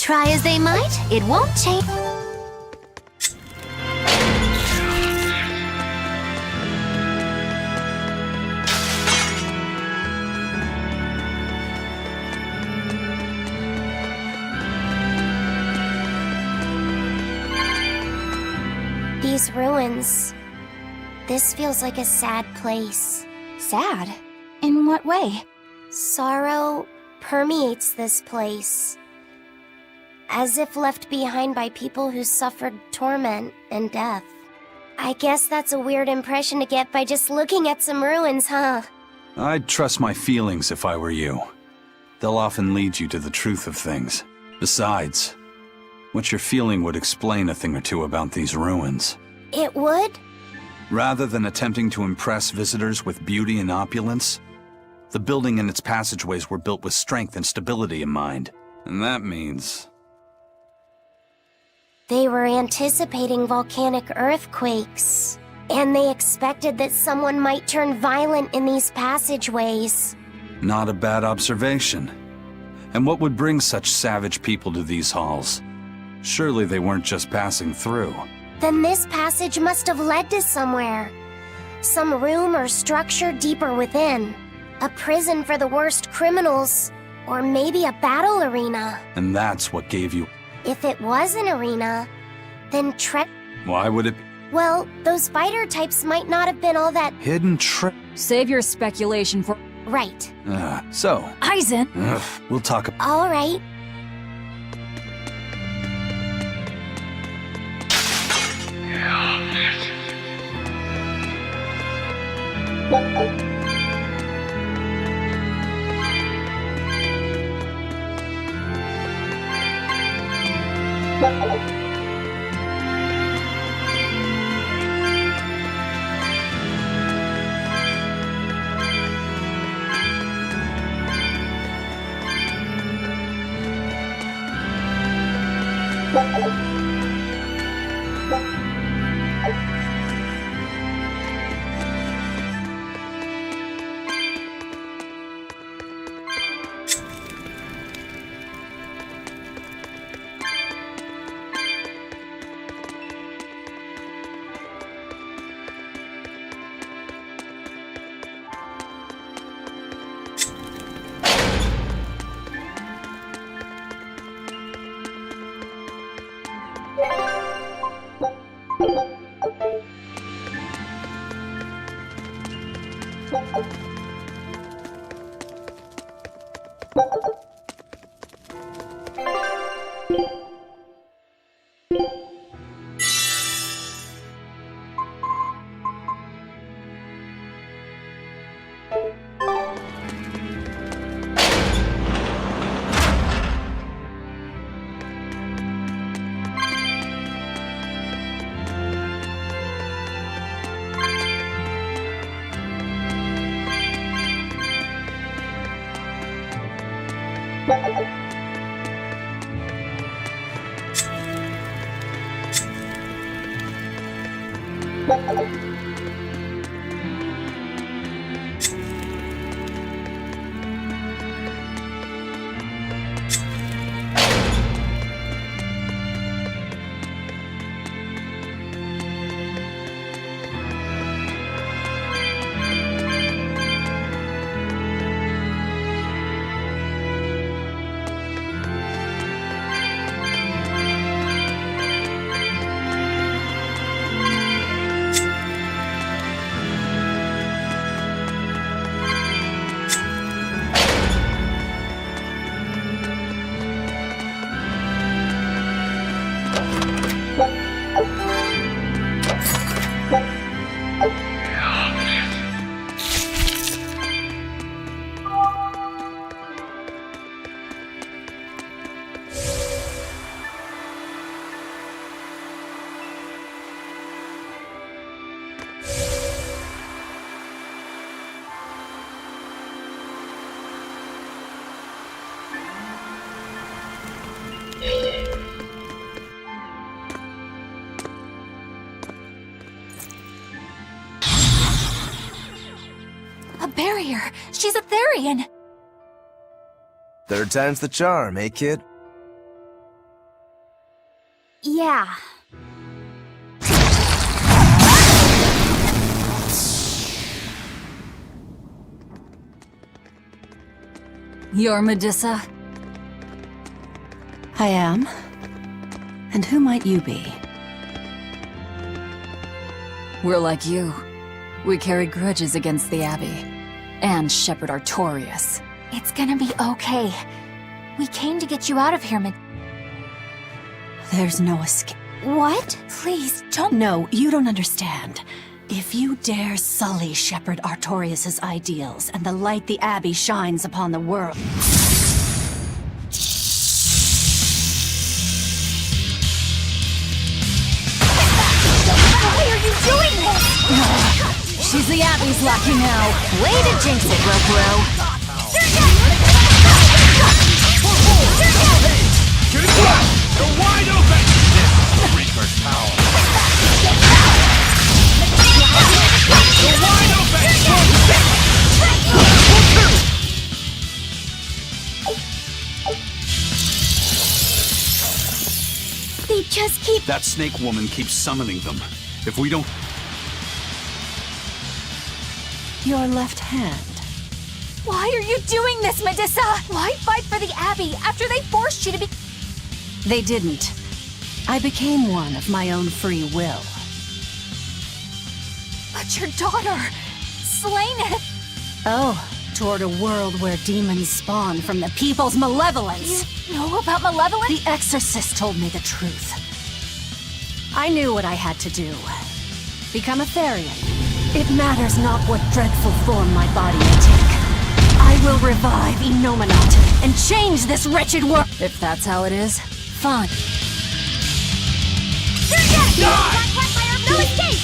Try as they might, it won't change. These ruins. This feels like a sad place. Sad? In what way? Sorrow permeates this place. As if left behind by people who suffered torment and death. I guess that's a weird impression to get by just looking at some ruins, huh? I'd trust my feelings if I were you. They'll often lead you to the truth of things. Besides, what you're feeling would explain a thing or two about these ruins. It would? Rather than attempting to impress visitors with beauty and opulence, the building and its passageways were built with strength and stability in mind. And that means... They were anticipating volcanic earthquakes, and they expected that someone might turn violent in these passageways. Not a bad observation. And what would bring such savage people to these halls? Surely they weren't just passing through. Then this passage must have led to somewhere. Some room or structure deeper within. A prison for the worst criminals, or maybe a battle arena. And that's what gave you... If it was an arena, then Why would it... Well, those spider types might not have been all that... Hidden Save your speculation for... Right. So... Aizen! We'll talk about... All right. here. She's a Therion. Third time's the charm, eh, kid? Yeah. You're Medusa? I am. And who might you be? We're like you. We carry grudges against the Abbey. And Shepherd Artorias. It's gonna be okay. We came to get you out of here, There's no escape. What? Please, don't— No, you don't understand. If you dare sully Shepherd Artorias' ideals and the light the Abbey shines upon the world... Why are you doing this? She's the Abbey's lackey now. Way to jinx it, Bro. You're wide open! This Reaper's power. You're wide open! They just keep— That snake woman keeps summoning them. If we don't... Your left hand. Why are you doing this, Medusa? Why fight for the Abbey after they forced you to be— They didn't. I became one of my own free will. But your daughter, Slayneth— Oh, toward a world where demons spawn from the people's malevolence. You know about malevolence? The Exorcist told me the truth. I knew what I had to do. Become a Therion. It matters not what dreadful form my body may take. I will revive Enominat and change this wretched world. If that's how it is, fine. No escape!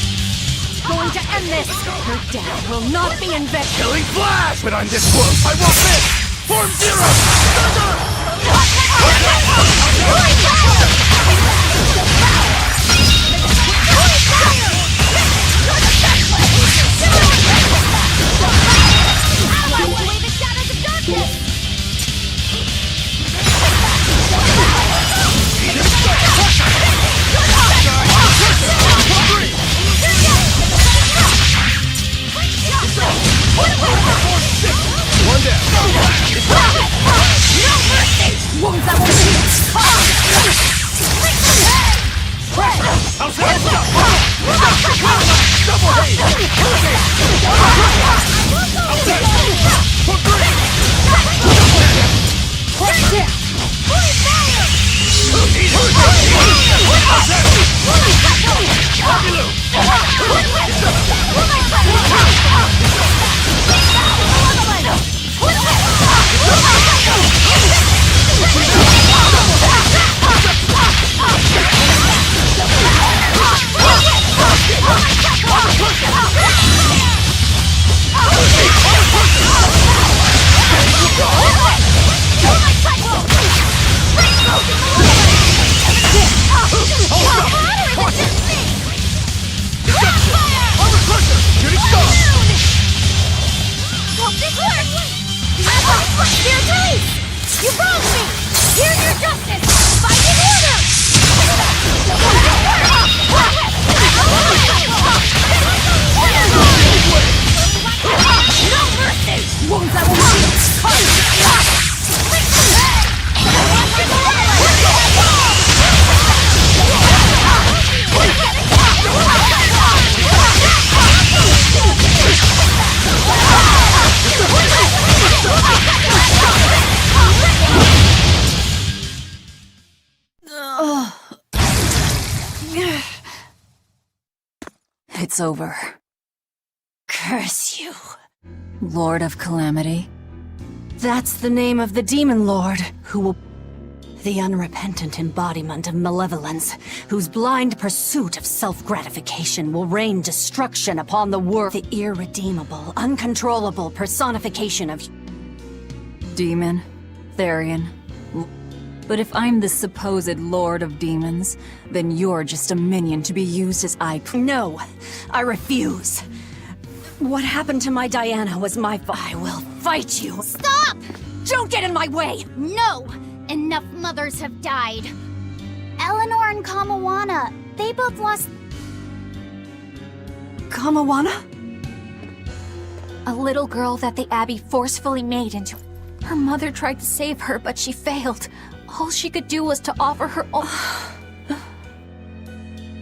Going to end this. Her death will not be in vain. Killing flash! But on this world, I want this! Form Zero! One down! Wounds that will It's over. Curse you. Lord of Calamity. That's the name of the demon lord who will... The unrepentant embodiment of malevolence, whose blind pursuit of self-gratification will rain destruction upon the world. The irredeemable, uncontrollable personification of... Demon. Therion. But if I'm the supposed Lord of Demons, then you're just a minion to be used as I... No, I refuse. What happened to my Diana was my fault. I will fight you. Stop! Don't get in my way! No! Enough mothers have died. Eleanor and Kamawana, they both lost... Kamawana? A little girl that the Abbey forcefully made into... Her mother tried to save her, but she failed. All she could do was to offer her all...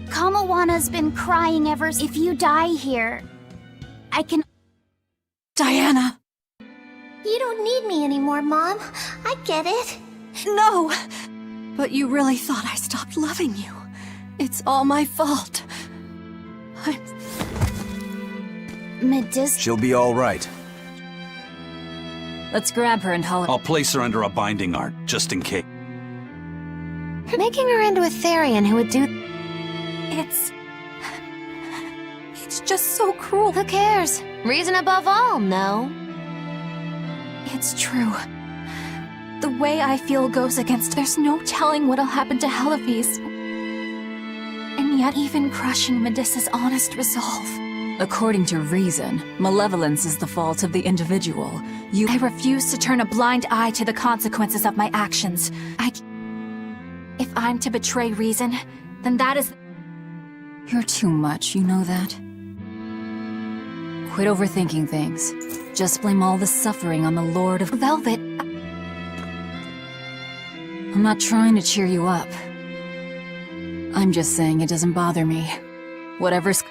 Kamawana's been crying ever since. If you die here, I can... Diana! You don't need me anymore, Mom. I get it. No! But you really thought I stopped loving you. It's all my fault. Medusa... She'll be all right. Let's grab her and haul her. I'll place her under a binding art, just in case. Making her into a Therion who would do... It's just so cruel. Who cares? Reason above all, no? It's true. The way I feel goes against... There's no telling what'll happen to Helives. And yet even crushing Medusa's honest resolve. According to reason, malevolence is the fault of the individual. I refuse to turn a blind eye to the consequences of my actions. If I'm to betray reason, then that is... You're too much, you know that? Quit overthinking things. Just blame all the suffering on the Lord of Velvet. I'm not trying to cheer you up. I'm just saying it doesn't bother me. Whatever's...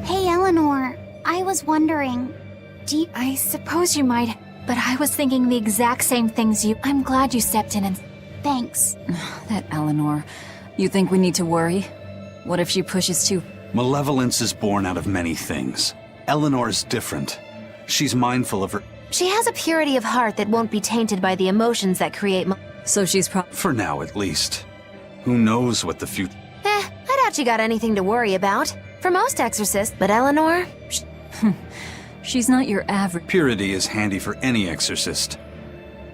Hey, Eleanor. I was wondering, I suppose you might, but I was thinking the exact same things you... I'm glad you stepped in and... Thanks. That Eleanor. You think we need to worry? What if she pushes too... Malevolence is born out of many things. Eleanor's different. She's mindful of her... She has a purity of heart that won't be tainted by the emotions that create... So she's For now, at least. Who knows what the future... I doubt you got anything to worry about. For most exorcists, but Eleanor... She's not your average... Purity is handy for any exorcist.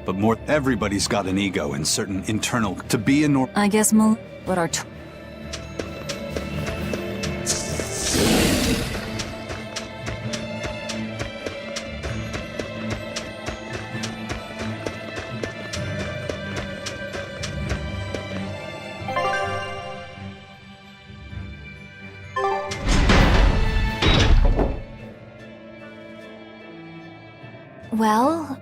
But more... Everybody's got an ego and certain internal... To be a I guess but our... Well,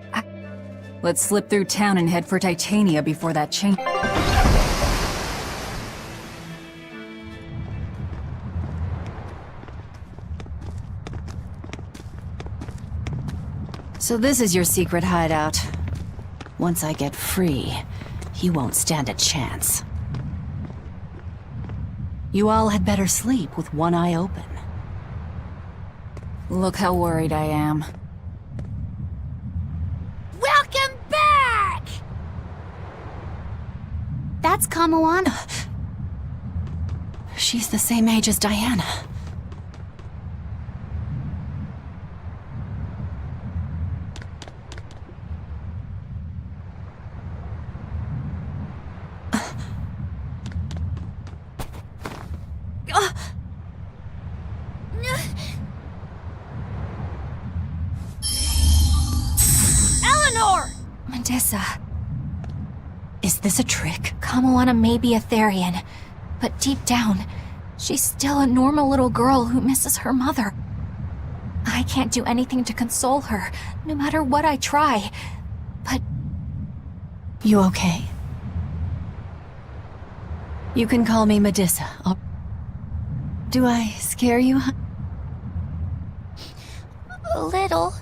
Let's slip through town and head for Titania before that change... So this is your secret hideout. Once I get free, he won't stand a chance. You all had better sleep with one eye open. Look how worried I am. Welcome back! That's Kamawana. She's the same age as Diana. Medusa. Is this a trick? Kamawana may be a Therion, but deep down, she's still a normal little girl who misses her mother. I can't do anything to console her, no matter what I try. But... You okay? You can call me Medusa. Do I scare you? A little,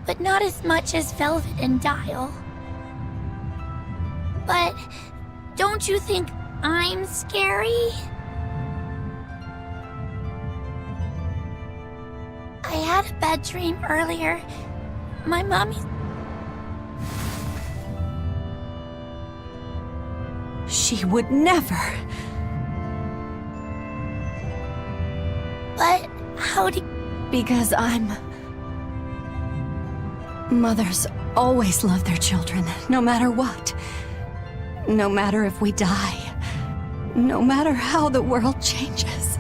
but not as much as Velvet and Dial. But don't you think I'm scary? I had a bad dream earlier. My mommy... She would never. But how do... Because I'm... Mothers always love their children, no matter what. No matter if we die. No matter how the world changes.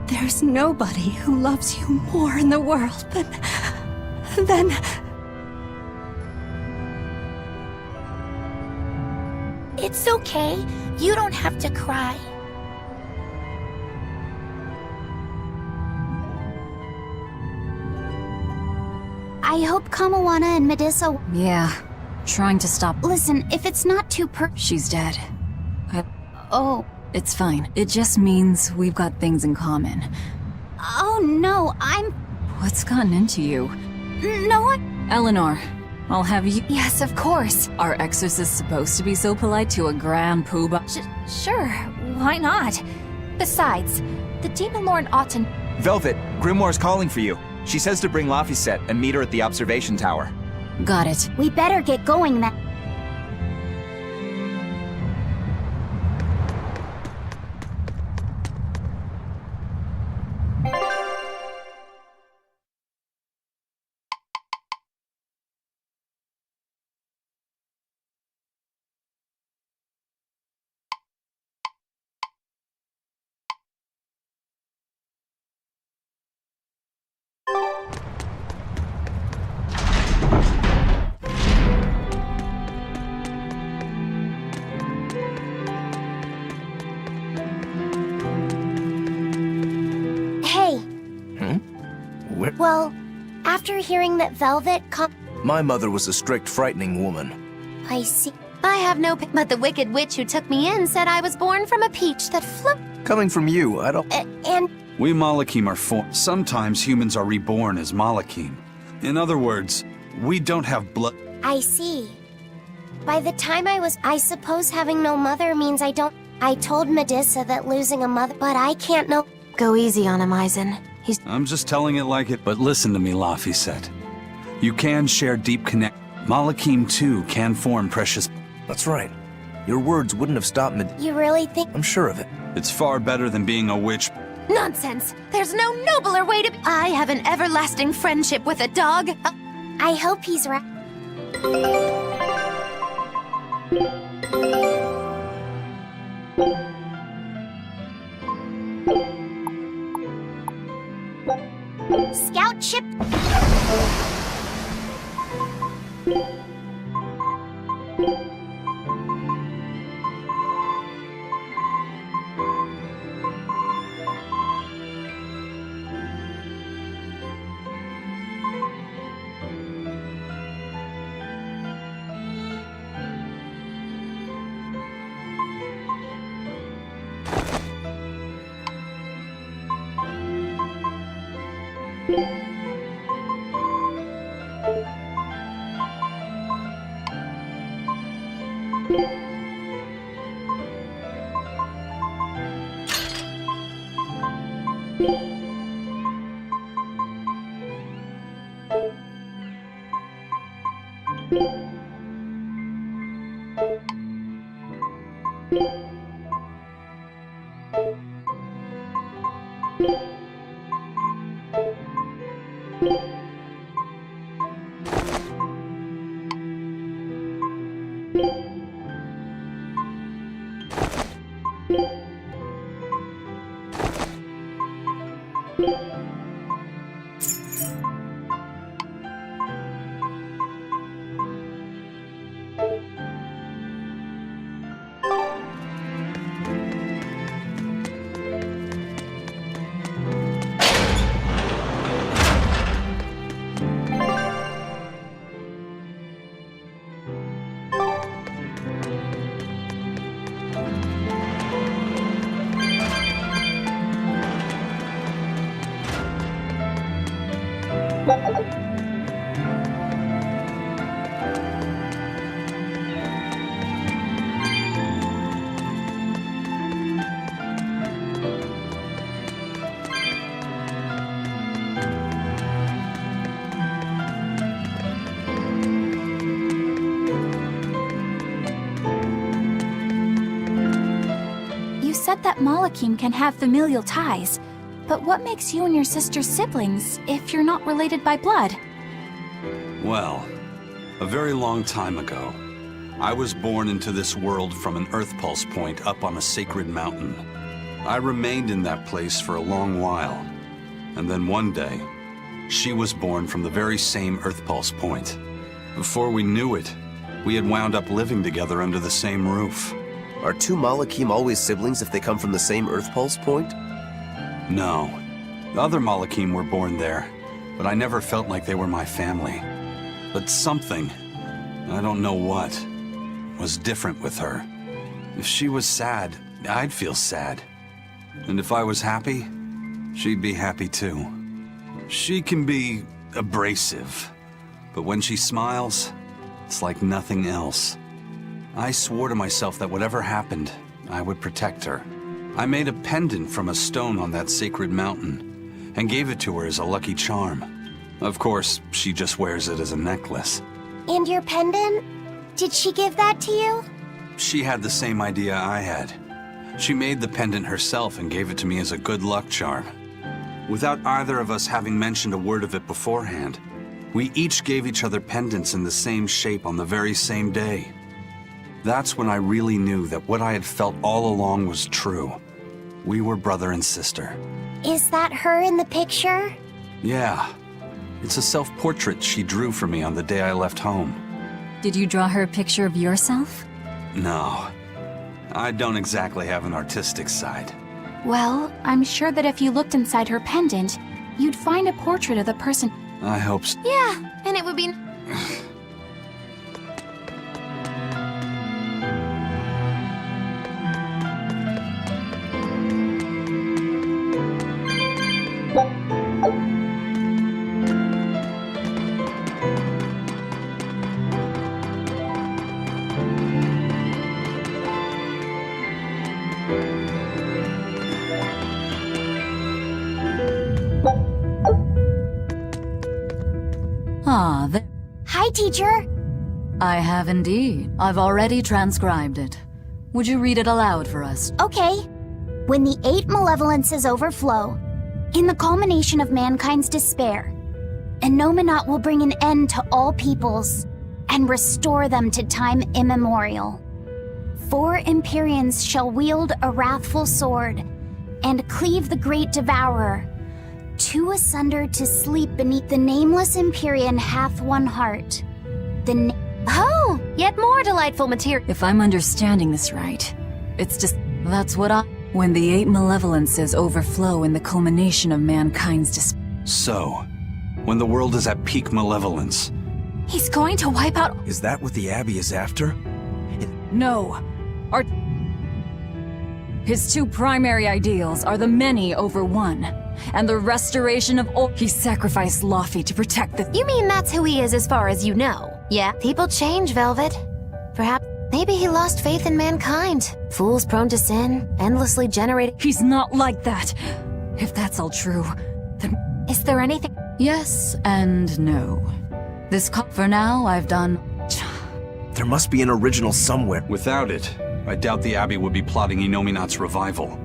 There's nobody who loves you more in the world than... It's okay. You don't have to cry. I hope Kamawana and Medusa... Yeah, trying to stop... Listen, if it's not too She's dead. Oh. It's fine. It just means we've got things in common. Oh no, What's gotten into you? No, Eleanor, I'll have you... Yes, of course. Are exorcists supposed to be so polite to a grand poobah? Sure, why not? Besides, the Demon Lord ought to... Velvet, Grimoire's calling for you. She says to bring Laphicet and meet her at the observation tower. Got it. We better get going then. Well, after hearing that Velvet My mother was a strict, frightening woman. I see. I have no... But the wicked witch who took me in said I was born from a peach that flew... Coming from you, I don't... And... We Malakim are formed. Sometimes humans are reborn as Malakim. In other words, we don't have blood... I see. By the time I suppose having no mother means I don't... I told Medusa that losing a mother... But I can't know... Go easy on him, Eisen. I'm just telling it like it, but listen to me, Laphicet. You can share deep connect. Malakim, too, can form precious... That's right. Your words wouldn't have stopped me. You really think... I'm sure of it. It's far better than being a witch. Nonsense! There's no nobler way to be... I have an everlasting friendship with a dog. I hope he's right. Scout ship. said that Malakim can have familial ties. But what makes you and your sister siblings if you're not related by blood? Well, a very long time ago, I was born into this world from an Earth pulse point up on a sacred mountain. I remained in that place for a long while, and then one day, she was born from the very same Earth pulse point. Before we knew it, we had wound up living together under the same roof. Are two Malakim always siblings if they come from the same Earth pulse point? No. The other Malakim were born there, but I never felt like they were my family. But something, I don't know what, was different with her. If she was sad, I'd feel sad. And if I was happy, she'd be happy too. She can be abrasive, but when she smiles, it's like nothing else. I swore to myself that whatever happened, I would protect her. I made a pendant from a stone on that sacred mountain and gave it to her as a lucky charm. Of course, she just wears it as a necklace. And your pendant? Did she give that to you? She had the same idea I had. She made the pendant herself and gave it to me as a good luck charm. Without either of us having mentioned a word of it beforehand, we each gave each other pendants in the same shape on the very same day. That's when I really knew that what I had felt all along was true. We were brother and sister. Is that her in the picture? Yeah. It's a self-portrait she drew for me on the day I left home. Did you draw her a picture of yourself? No. I don't exactly have an artistic side. Well, I'm sure that if you looked inside her pendant, you'd find a portrait of the person. I hope so. Yeah, and it would be... Hi, teacher. I have indeed. I've already transcribed it. Would you read it aloud for us? Okay. When the 8 malevolences overflow, in the culmination of mankind's despair, Enominat will bring an end to all peoples and restore them to time immemorial. 4 Empyreans shall wield a wrathful sword and cleave the great devourer. 2 asunder to sleep beneath the nameless Empyrean hath one heart. Oh, yet more delightful material. If I'm understanding this right, it's just... that's what I... When the 8 malevolences overflow in the culmination of mankind's despair. So, when the world is at peak malevolence... He's going to wipe out... Is that what the Abbey is after? No. His 2 primary ideals are the many over one, and the restoration of all. He sacrificed Laufey to protect the... You mean that's who he is as far as you know? Yeah, people change, Velvet. Perhaps, maybe he lost faith in mankind. Fools prone to sin, endlessly generating... He's not like that. If that's all true, then... Is there anything... Yes and no. For now, I've done... There must be an original somewhere. Without it, I doubt the Abbey would be plotting Enominat's revival.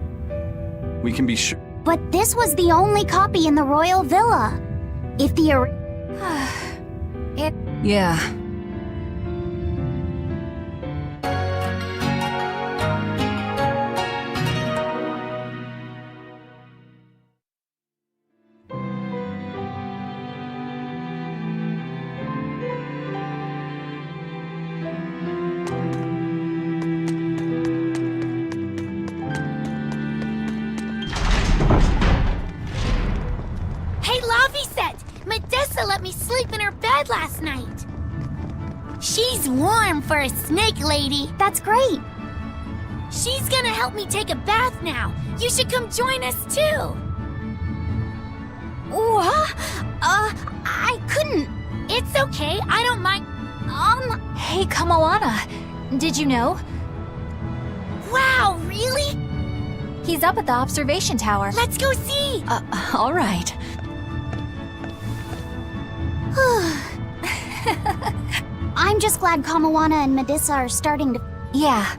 We can be sure... But this was the only copy in the royal villa. If the... Yeah. Let me sleep in her bed last night. She's warm for a snake lady. That's great. She's gonna help me take a bath now. You should come join us too. What? I couldn't. It's okay. I don't mind. Hey, Kamoana. Did you know? Wow, really? He's up at the observation tower. Let's go see. All right. I'm just glad Kamawana and Medusa are starting to... Yeah,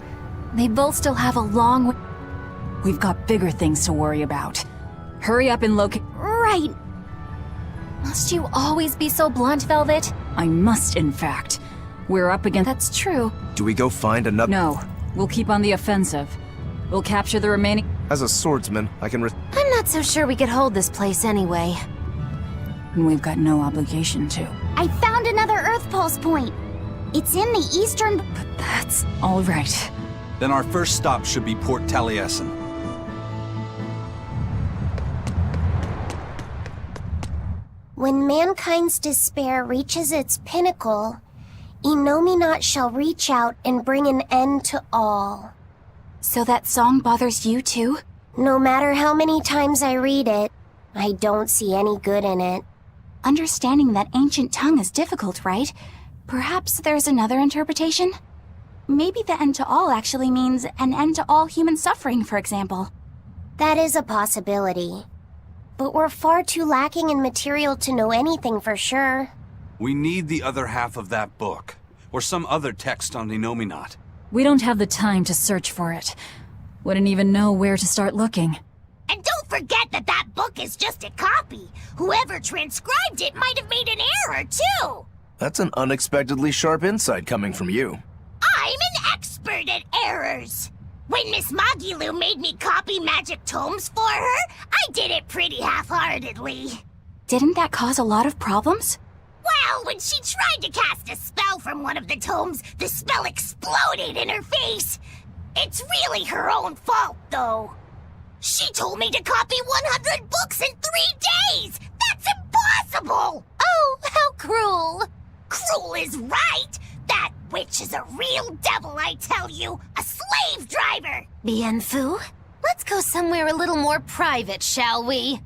they both still have a long way... We've got bigger things to worry about. Hurry up and locate— Right. Must you always be so blunt, Velvet? I must, in fact. We're up against— That's true. Do we go find another— No. We'll keep on the offensive. We'll capture the remaining— As a swordsman, I can I'm not so sure we could hold this place anyway. And we've got no obligation to. I found another Earth Pulse point. It's in the eastern... But that's all right. Then our first stop should be Port Taliesin. When mankind's despair reaches its pinnacle, Innominat shall reach out and bring an end to all. So that song bothers you too? No matter how many times I read it, I don't see any good in it. Understanding that ancient tongue is difficult, right? Perhaps there's another interpretation? Maybe the end to all actually means an end to all human suffering, for example. That is a possibility. But we're far too lacking in material to know anything for sure. We need the other half of that book, or some other text on Innominat. We don't have the time to search for it. Wouldn't even know where to start looking. And don't forget that that book is just a copy. Whoever transcribed it might have made an error, too. That's an unexpectedly sharp insight coming from you. I'm an expert at errors. When Miss Magilu made me copy magic tomes for her, I did it pretty half-heartedly. Didn't that cause a lot of problems? Well, when she tried to cast a spell from one of the tomes, the spell exploded in her face. It's really her own fault, though. She told me to copy 100 books in 3 days! That's impossible! Oh, how cruel! Cruel is right! That witch is a real devil, I tell you! A slave driver! Bien Phu, let's go somewhere a little more private, shall we?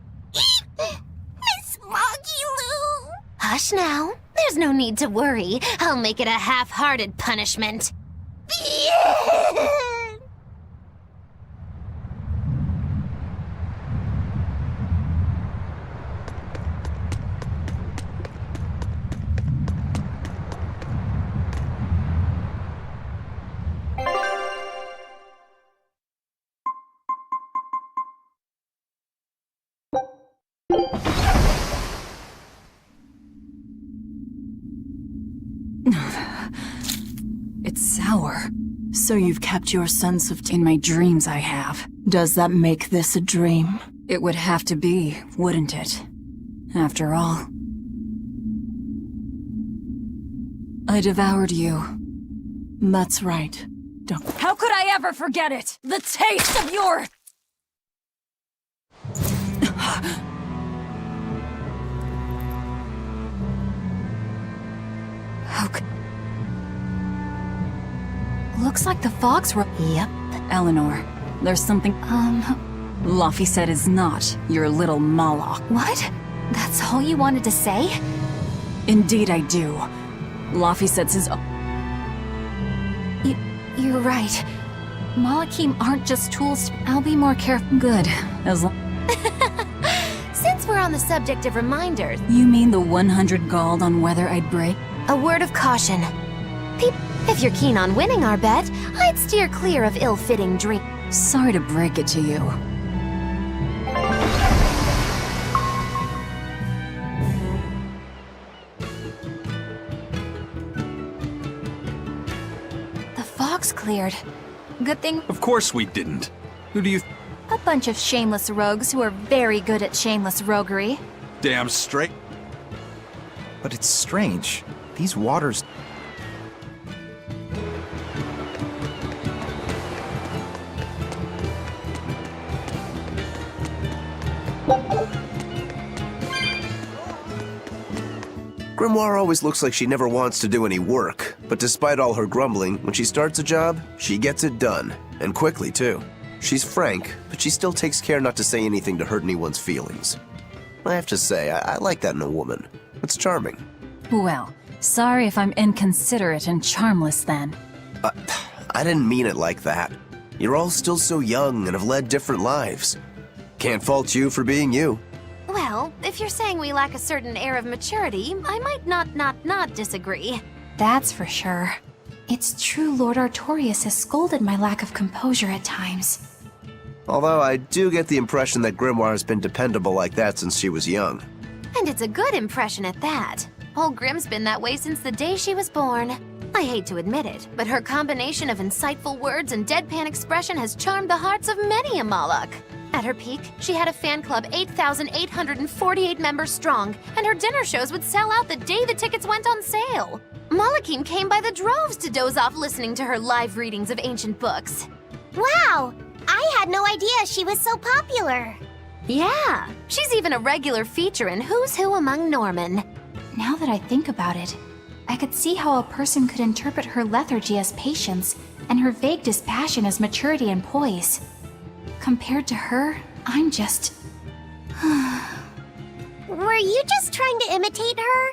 Miss Magilu! Hush now. There's no need to worry. I'll make it a half-hearted punishment. It's sour. So you've kept your sense of— In my dreams I have. Does that make this a dream? It would have to be, wouldn't it? After all. I devoured you. That's right. Don't— How could I ever forget it? The taste of your— How could— Looks like the fogs were— Yep. Eleanor, there's something— Laffy said is not your little Moloch. What? That's all you wanted to say? Indeed I do. Laffy says his— You're right. Malachim aren't just tools. I'll be more careful. Good. As long— Since we're on the subject of reminders— You mean the 100 gold on whether I'd break? A word of caution. If you're keen on winning our bet, I'd steer clear of ill-fitting dreams. Sorry to break it to you. The fog's cleared. Good thing— Of course we didn't. Who do you— A bunch of shameless rogues who are very good at shameless roguery. Damn straight. But it's strange. These waters... Grimoire always looks like she never wants to do any work, but despite all her grumbling, when she starts a job, she gets it done, and quickly too. She's frank, but she still takes care not to say anything to hurt anyone's feelings. I have to say, I like that in a woman. It's charming. Well, sorry if I'm inconsiderate and charmless then. I didn't mean it like that. You're all still so young and have led different lives. Can't fault you for being you. Well, if you're saying we lack a certain air of maturity, I might not disagree. That's for sure. It's true Lord Artorius has scolded my lack of composure at times. Although I do get the impression that Grimoire's been dependable like that since she was young. And it's a good impression at that. Old Grim's been that way since the day she was born. I hate to admit it, but her combination of insightful words and deadpan expression has charmed the hearts of many a Moloch. At her peak, she had a fan club 8,848 members strong, and her dinner shows would sell out the day the tickets went on sale. Malachim came by the droves to doze off listening to her live readings of ancient books. Wow! I had no idea she was so popular. Yeah, she's even a regular feature in Who's Who Among Norman. Now that I think about it, I could see how a person could interpret her lethargy as patience and her vague dispassion as maturity and poise. Compared to her, I'm just... Were you just trying to imitate her?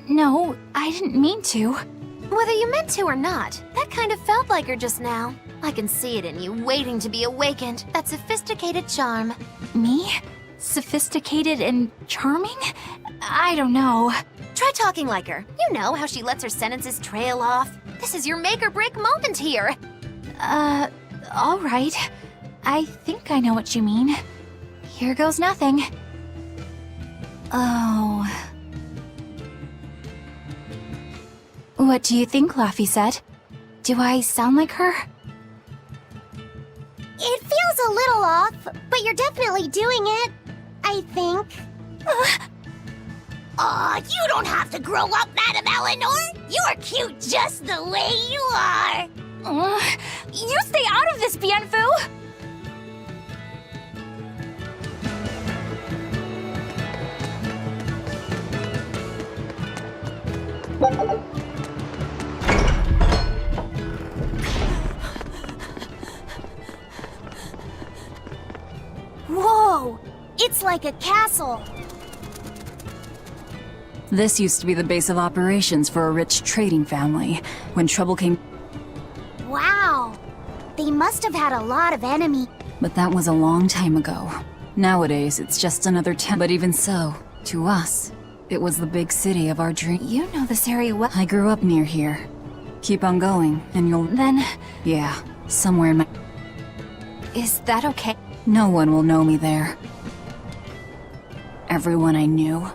No, I didn't mean to. Whether you meant to or not, that kind of felt like her just now. I can see it in you, waiting to be awakened, that sophisticated charm. Me? Sophisticated and charming? I don't know. Try talking like her. You know how she lets her sentences trail off. This is your make or break moment here. All right. I think I know what you mean. Here goes nothing. Oh. What do you think, Laphicet? Do I sound like her? It feels a little off, but you're definitely doing it. I think. Aw, you don't have to grow up, Madame Eleanor. You're cute just the way you are. You stay out of this, Bienfu! Whoa! It's like a castle. This used to be the base of operations for a rich trading family. When trouble came... Wow! They must have had a lot of enemies. But that was a long time ago. Nowadays, it's just another town. But even so, to us, it was the big city of our dream. You know this area well. I grew up near here. Keep on going, and you'll... Then... Yeah, somewhere in my... Is that okay? No one will know me there. Everyone I knew.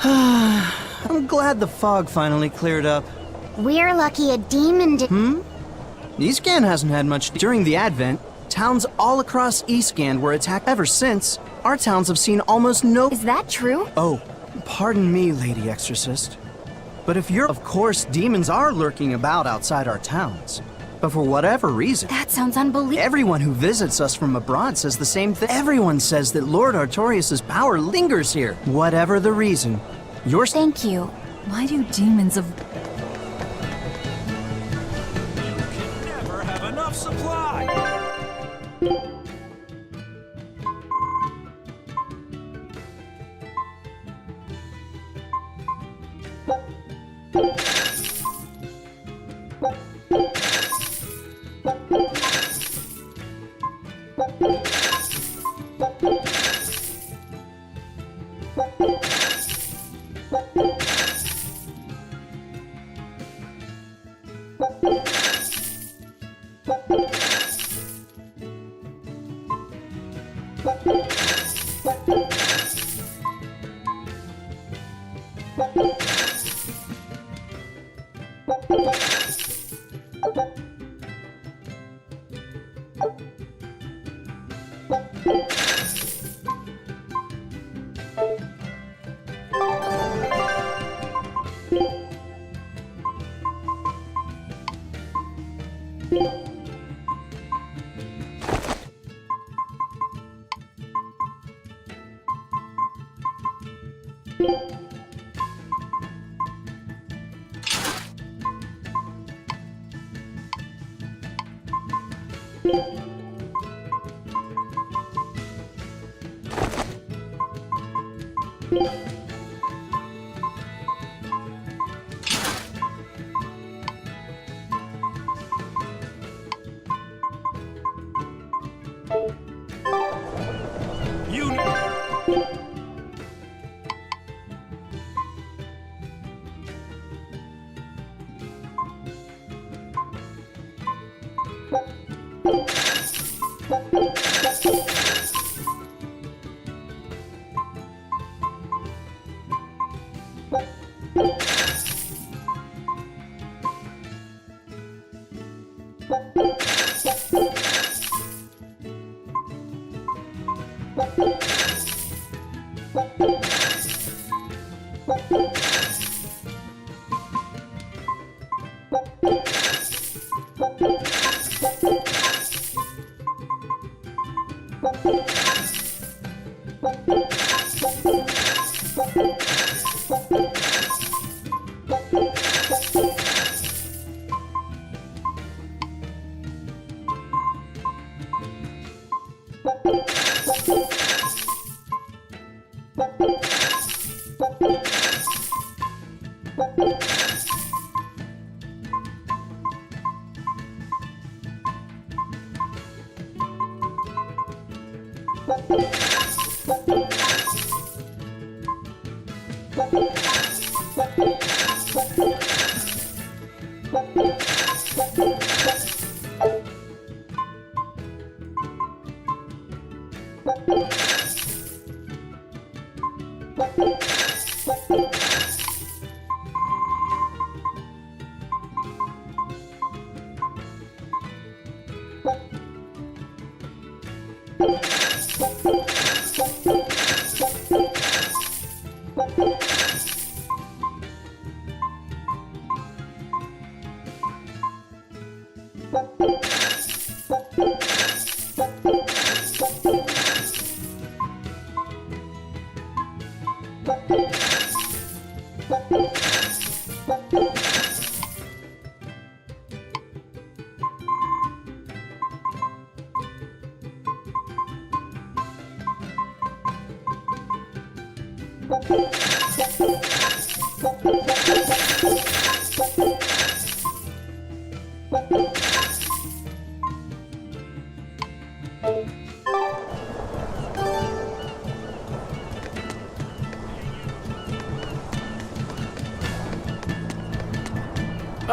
I'm glad the fog finally cleared up. We're lucky a demon did. Eastgand hasn't had much during the Advent. Towns all across Eastgand were attacked ever since. Our towns have seen almost no... Is that true? Oh, pardon me, Lady Exorcist. But if you're... Of course, demons are lurking about outside our towns. But for whatever reason... That sounds unbelievable. Everyone who visits us from abroad says the same thing. Everyone says that Lord Artorius' power lingers here. Whatever the reason, you're... Thank you. Why do demons of... You can never have enough supply! You...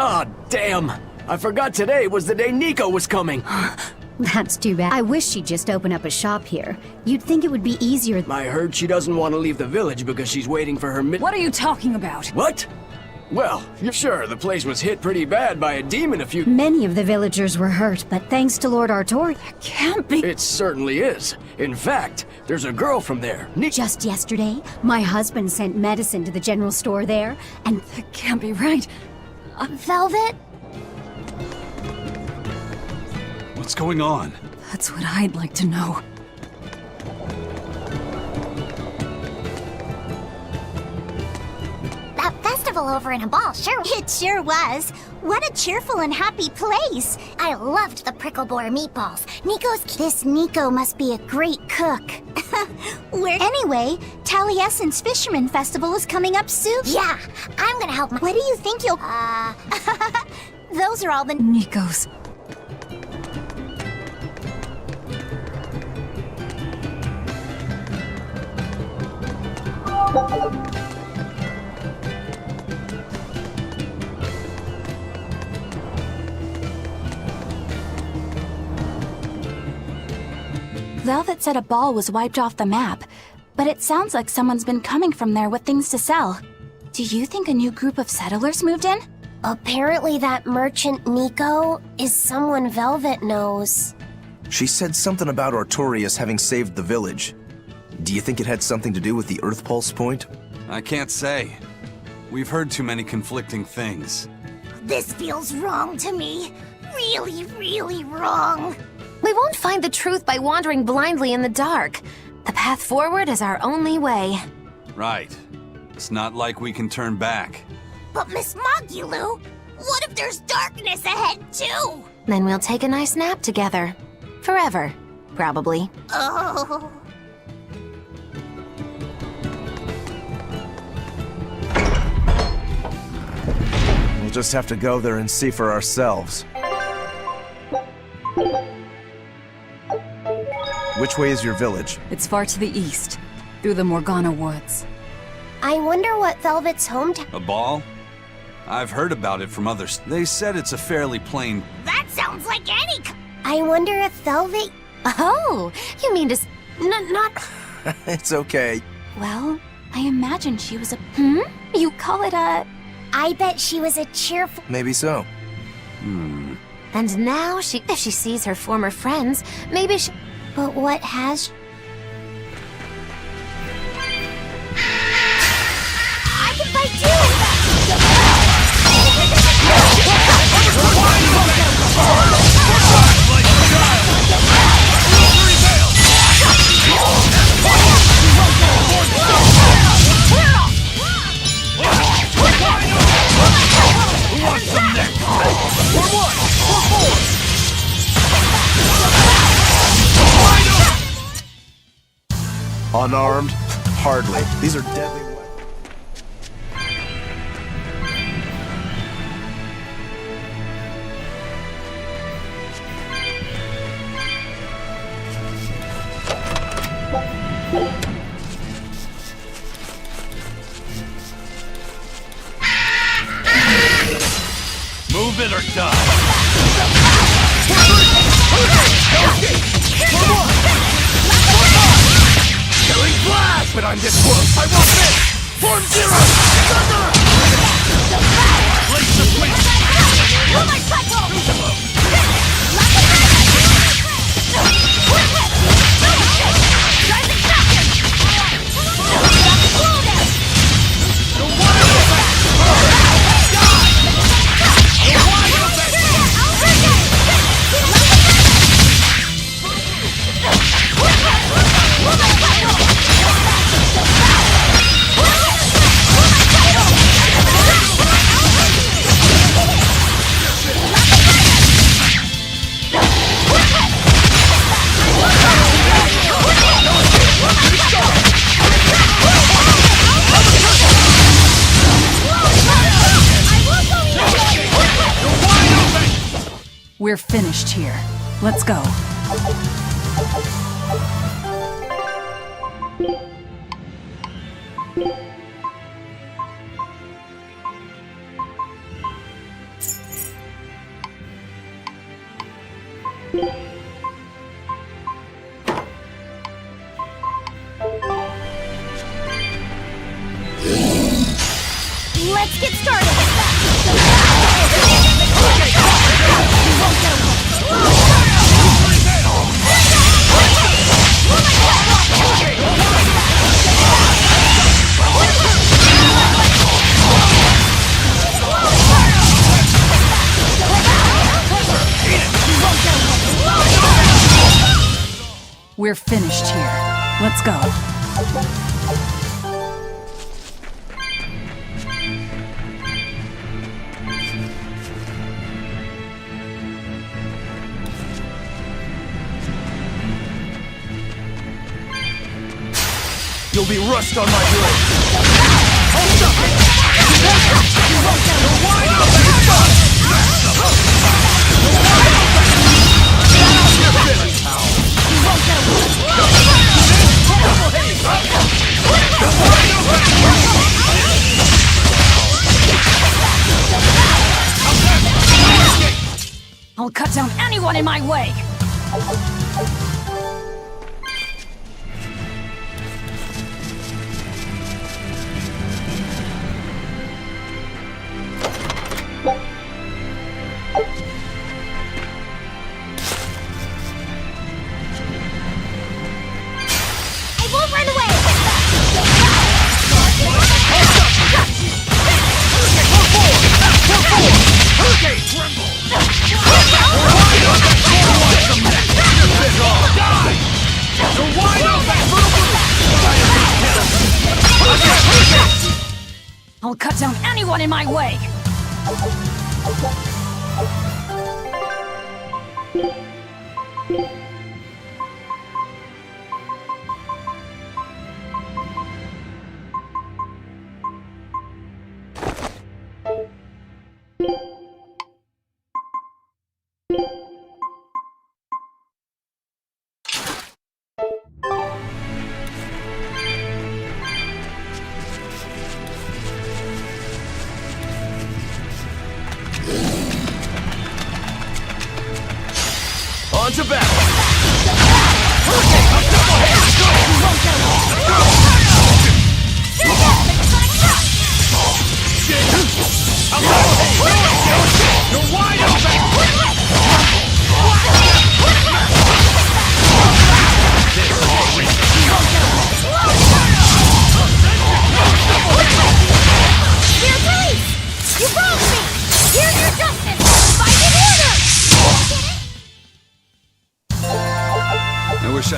Ah, damn! I forgot today was the day Nico was coming. That's too bad. I wish she'd just open up a shop here. You'd think it would be easier. I heard she doesn't want to leave the village because she's waiting for her What are you talking about? What? Well, sure, the place was hit pretty bad by a demon a few— Many of the villagers were hurt, but thanks to Lord Artori— Can't be— It certainly is. In fact, there's a girl from there. Just yesterday, my husband sent medicine to the general store there, and— That can't be right. Velvet? What's going on? That's what I'd like to know. That festival over in a ball, sure. It sure was. What a cheerful and happy place. I loved the prickle boar meatballs. This Nico must be a great cook. Anyway, Taliesin's Fisherman Festival is coming up soon. Yeah, I'm gonna help. What do you think you'll— Those are all the— Nico's. Velvet said a ball was wiped off the map, but it sounds like someone's been coming from there with things to sell. Do you think a new group of settlers moved in? Apparently that merchant Nico is someone Velvet knows. She said something about Artorius having saved the village. Do you think it had something to do with the Earth Pulse point? I can't say. We've heard too many conflicting things. This feels wrong to me. Really, really wrong. We won't find the truth by wandering blindly in the dark. The path forward is our only way. Right. It's not like we can turn back. But Miss Mogulu, what if there's darkness ahead too? Then we'll take a nice nap together. Forever, probably. Oh. We'll just have to go there and see for ourselves. Which way is your village? It's far to the east, through the Morgana woods. I wonder what Velvet's hometown— A ball? I've heard about it from others. They said it's a fairly plain— That sounds like any— I wonder if Velvet— Oh, you mean to not— It's okay. Well, I imagine she was a— You call it a— I bet she was a cheerful— Maybe so. And now if she sees her former friends, maybe she— But what has— Unarmed? Hardly. These are deadly weapons. Move it or die. Killing blast! But I'm this close, I won't miss! Form zero! Thunder! Place the switch! Oh my platform! Rising captain! We're finished here. Let's go. Let's get started! We're finished here. Let's go. You'll be rust on my blade! I'll cut down anyone in my way! I'll cut down anyone in my way! On to battle! You're wide open! We're police! You wronged me! Here's your justice! Fight in order! I wish I...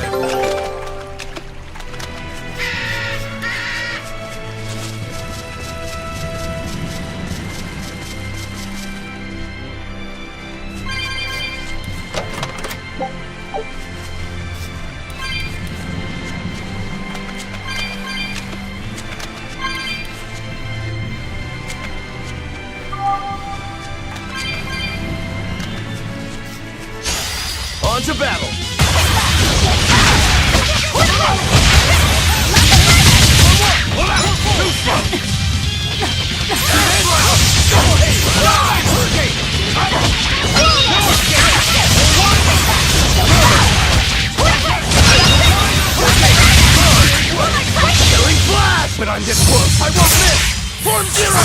get close! I won't miss! Form zero!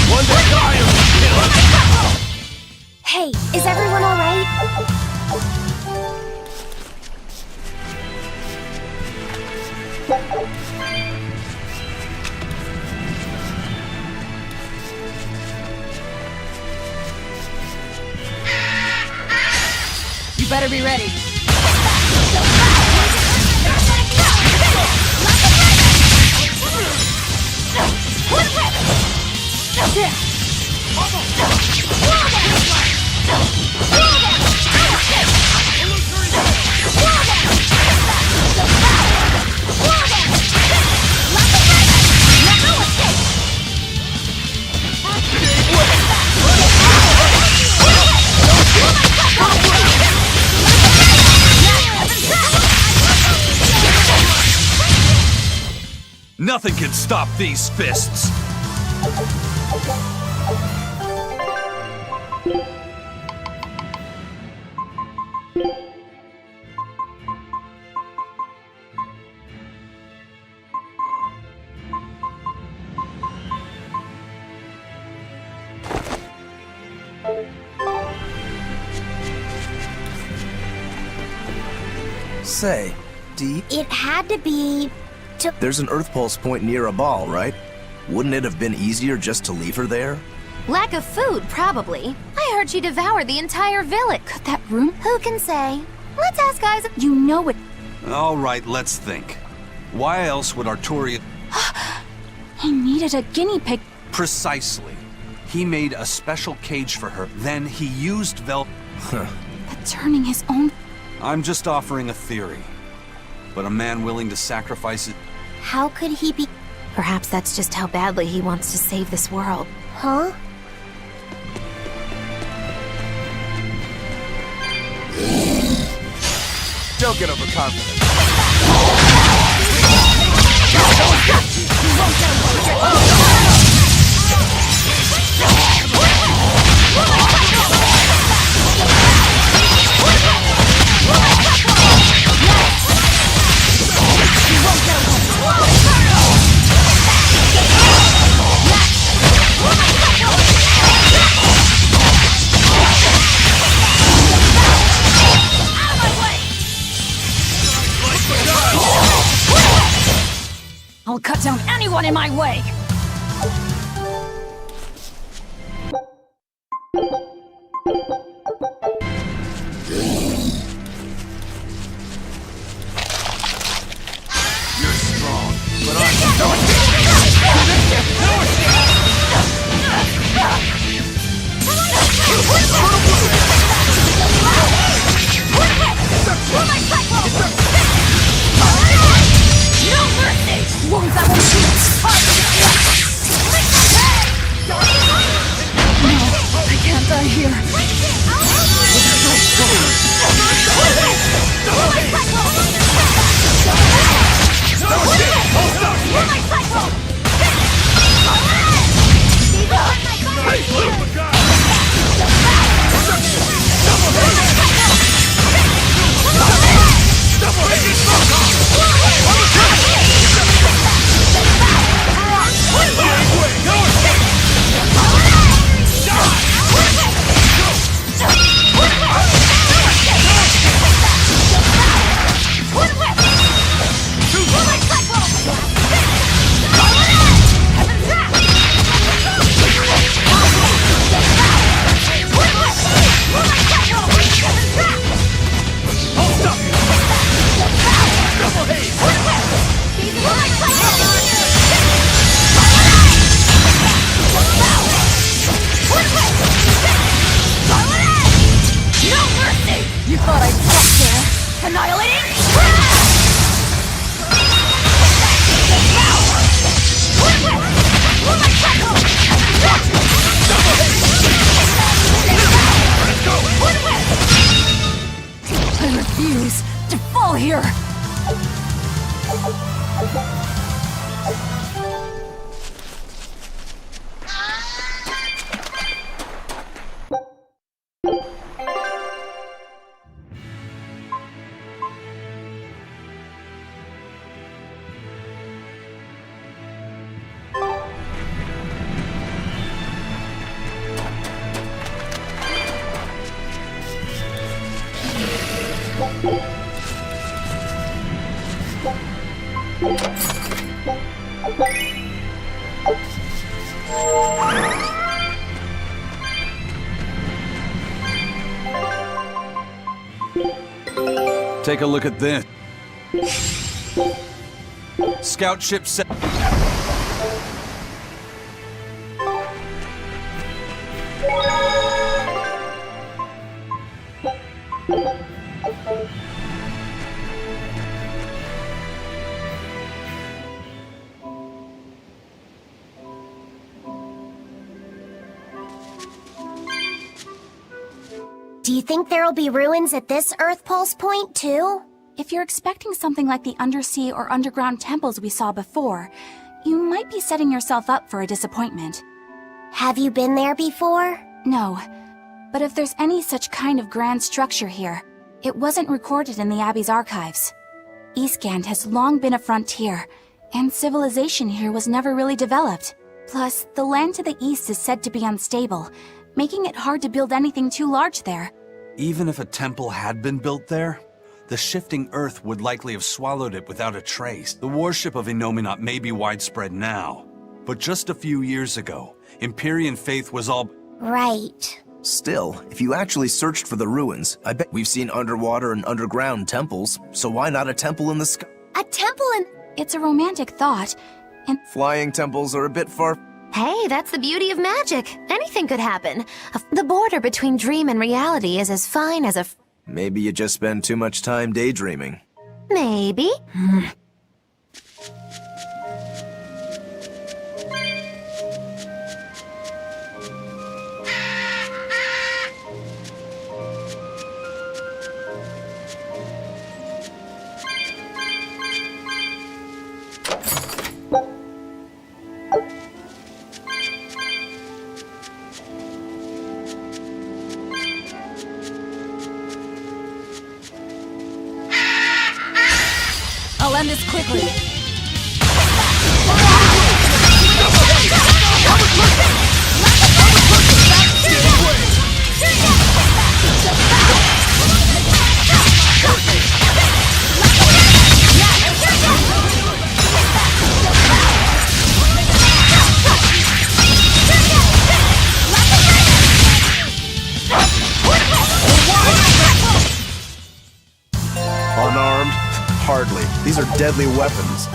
One to die or kill! Hey, is everyone alright? You better be ready. Nothing can stop these fists! Say, It had to be... There's an Earth Pulse point near a ball, right? Wouldn't it have been easier just to leave her there? Lack of food, probably. I heard she devoured the entire village. Could that room? Who can say? Let's ask guys. You know it. All right, let's think. Why else would Arturia... He needed a guinea pig. Precisely. He made a special cage for her, then he used But turning his own... I'm just offering a theory. But a man willing to sacrifice it... How could he be... Perhaps that's just how badly he wants to save this world. Huh? Don't get overconfident. I'll cut down anyone in my way! You're strong, but I'm... Won't that one shoot? No, I can't die here. You thought I'd stop there? Annihilating? I refuse to fall here! Take a look at this. Scout ship set. Do you think there'll be ruins at this Earth Pulse point, too? If you're expecting something like the undersea or underground temples we saw before, you might be setting yourself up for a disappointment. Have you been there before? No. But if there's any such kind of grand structure here, it wasn't recorded in the Abbey's archives. Eastgand has long been a frontier, and civilization here was never really developed. Plus, the land to the east is said to be unstable, making it hard to build anything too large there. Even if a temple had been built there, the shifting earth would likely have swallowed it without a trace. The worship of Innominat may be widespread now, but just a few years ago, Empyrean faith was all... Right. Still, if you actually searched for the ruins, I bet we've seen underwater and underground temples, so why not a temple in the sky? A temple in... It's a romantic thought, and... Flying temples are a bit far... Hey, that's the beauty of magic. Anything could happen. The border between dream and reality is as fine as a... Maybe you just spend too much time daydreaming. Maybe. I'll end this quickly. Unarmed? Hardly. These are deadly weapons.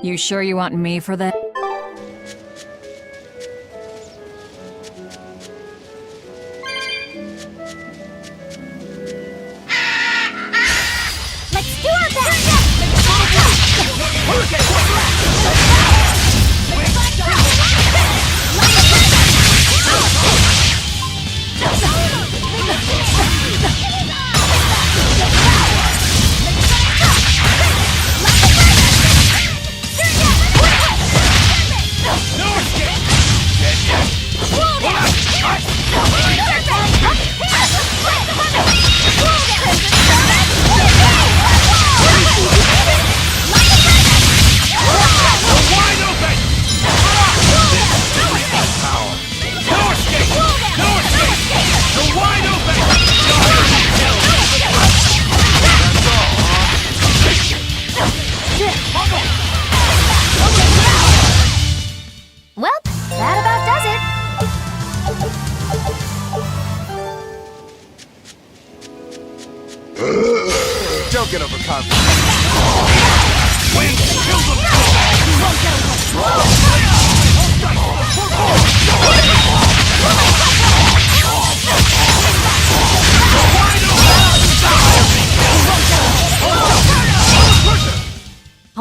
You sure you want me for that? Let's do our best! Well, that about does it. Don't get overconfident.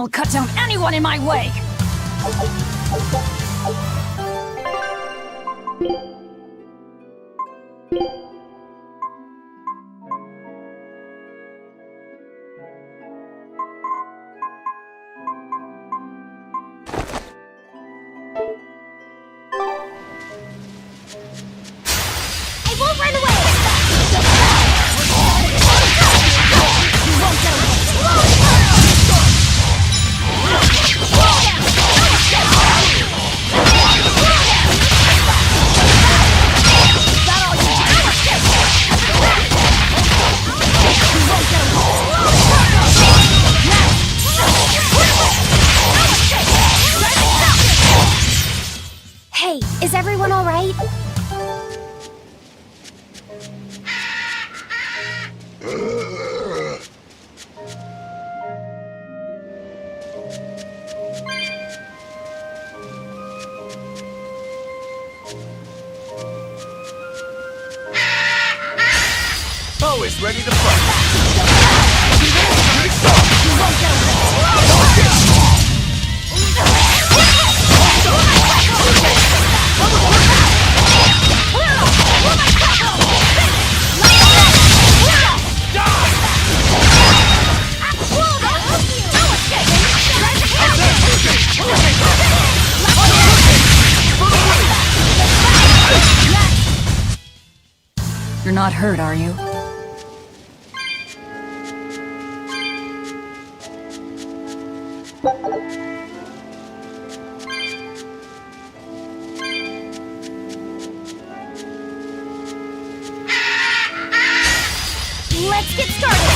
I'll cut down anyone in my way! I won't run away! Hey, is everyone all right? Bo is ready to fight. You're not hurt, are you? Let's get started!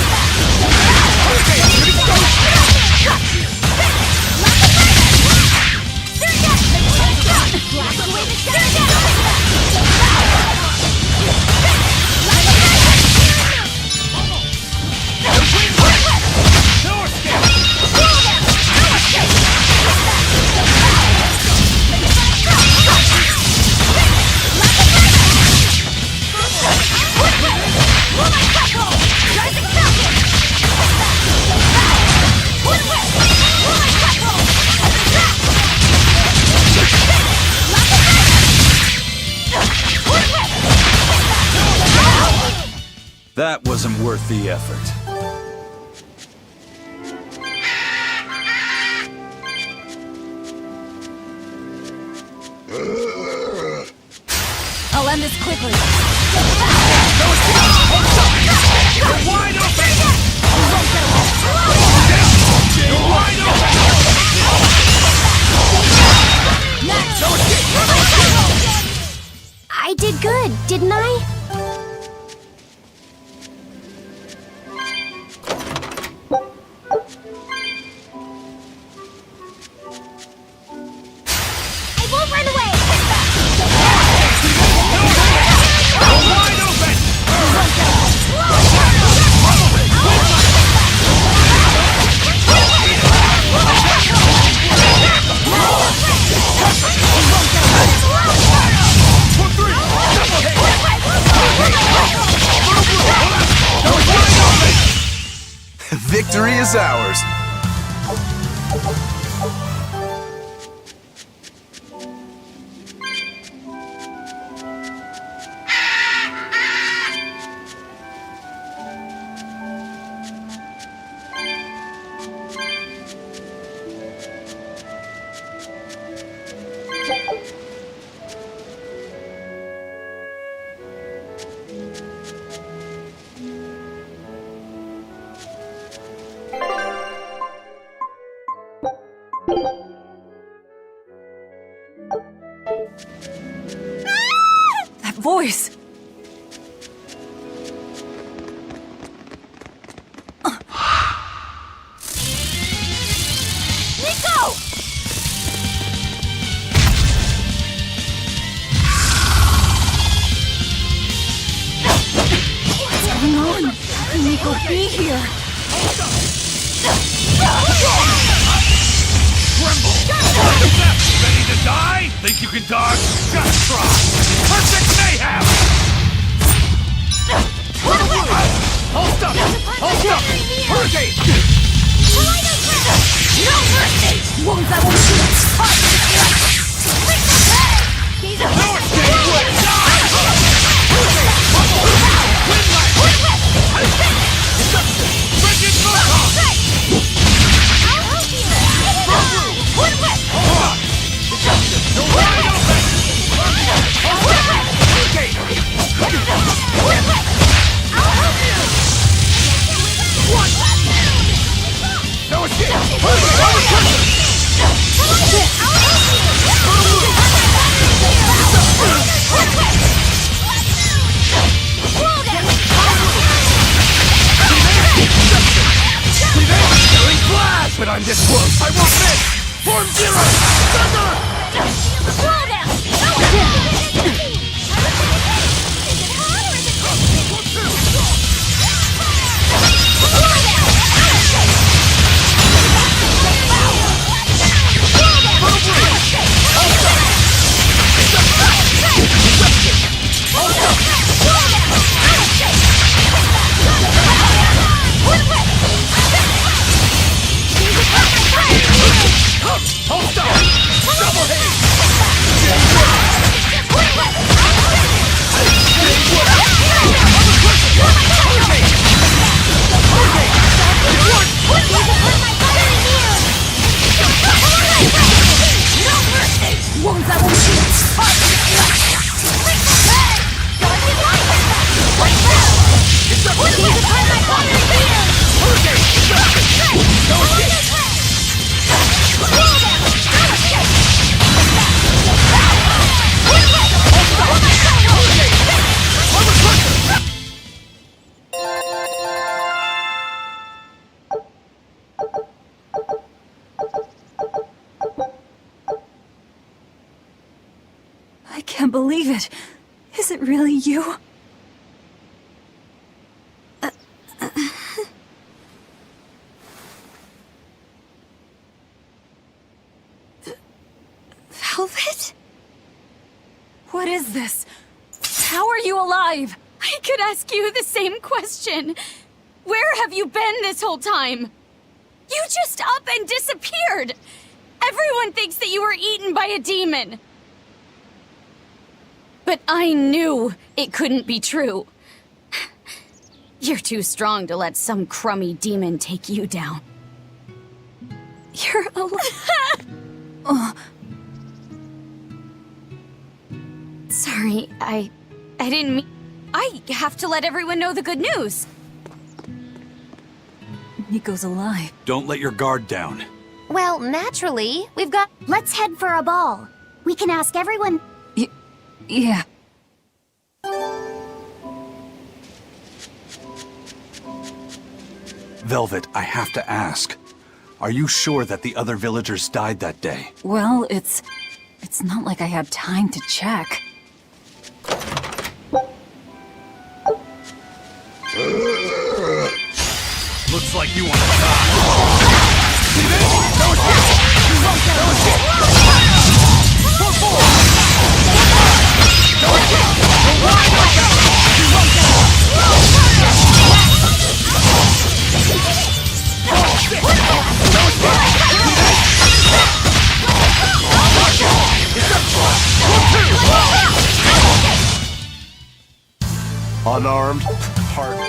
That wasn't worth the effort. I'll end this quickly. You're wide open! You're wide open! I did good, didn't I? I won't run away! Wide open! Victory is ours. That voice! Nico! What's going on? How can Nico be here? Tremble! Ready to die? Think you can dodge? Just try! Perfect mayhem! Hold up! Hold up! Hurricane! No! time this works! I won't miss! Form zero! Thunder! Slow down! I can't believe it. Is it really you? Velvet? What is this? How are you alive? I could ask you the same question. Where have you been this whole time? You just up and disappeared. Everyone thinks that you were eaten by a demon. But I knew it couldn't be true. You're too strong to let some crummy demon take you down. You're alive. Sorry, I didn't mean... I have to let everyone know the good news. Nico's alive. Don't let your guard down. Well, naturally, we've got... Let's head for a ball. We can ask everyone... Yeah. Velvet, I have to ask. Are you sure that the other villagers died that day? Well, it's not like I had time to check. Looks like you want to die. See this? That was it! That was it! That was it! Unarmed, hard.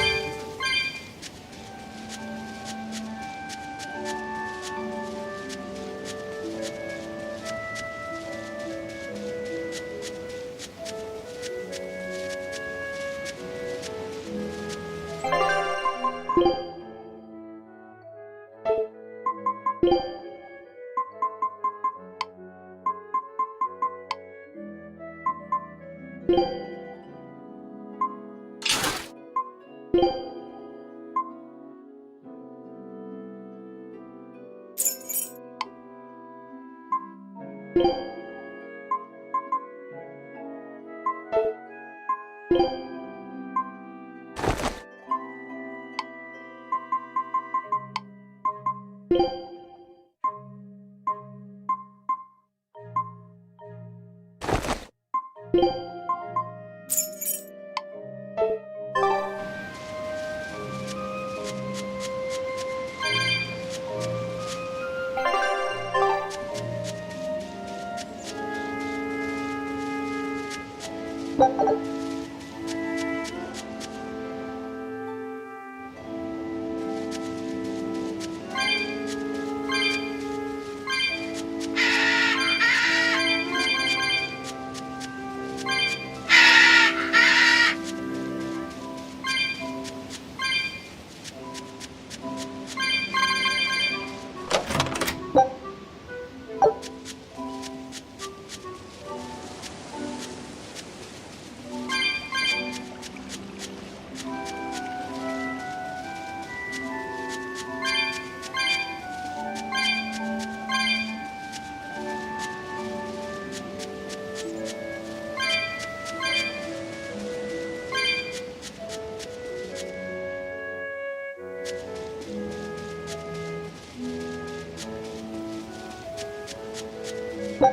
Let's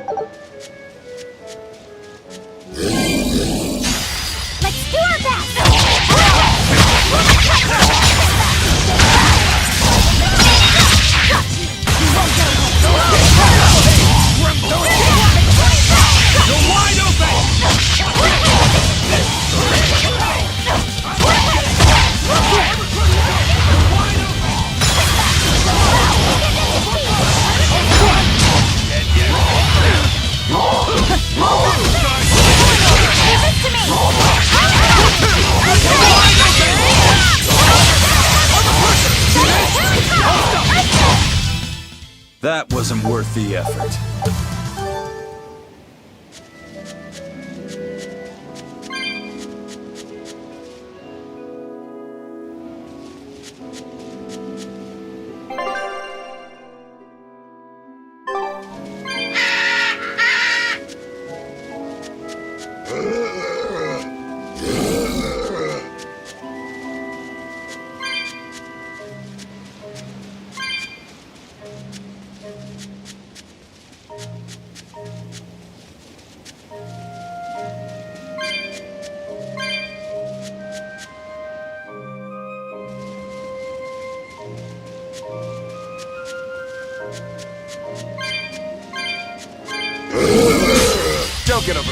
do our best! You're wide open! That wasn't worth the effort. Don't get over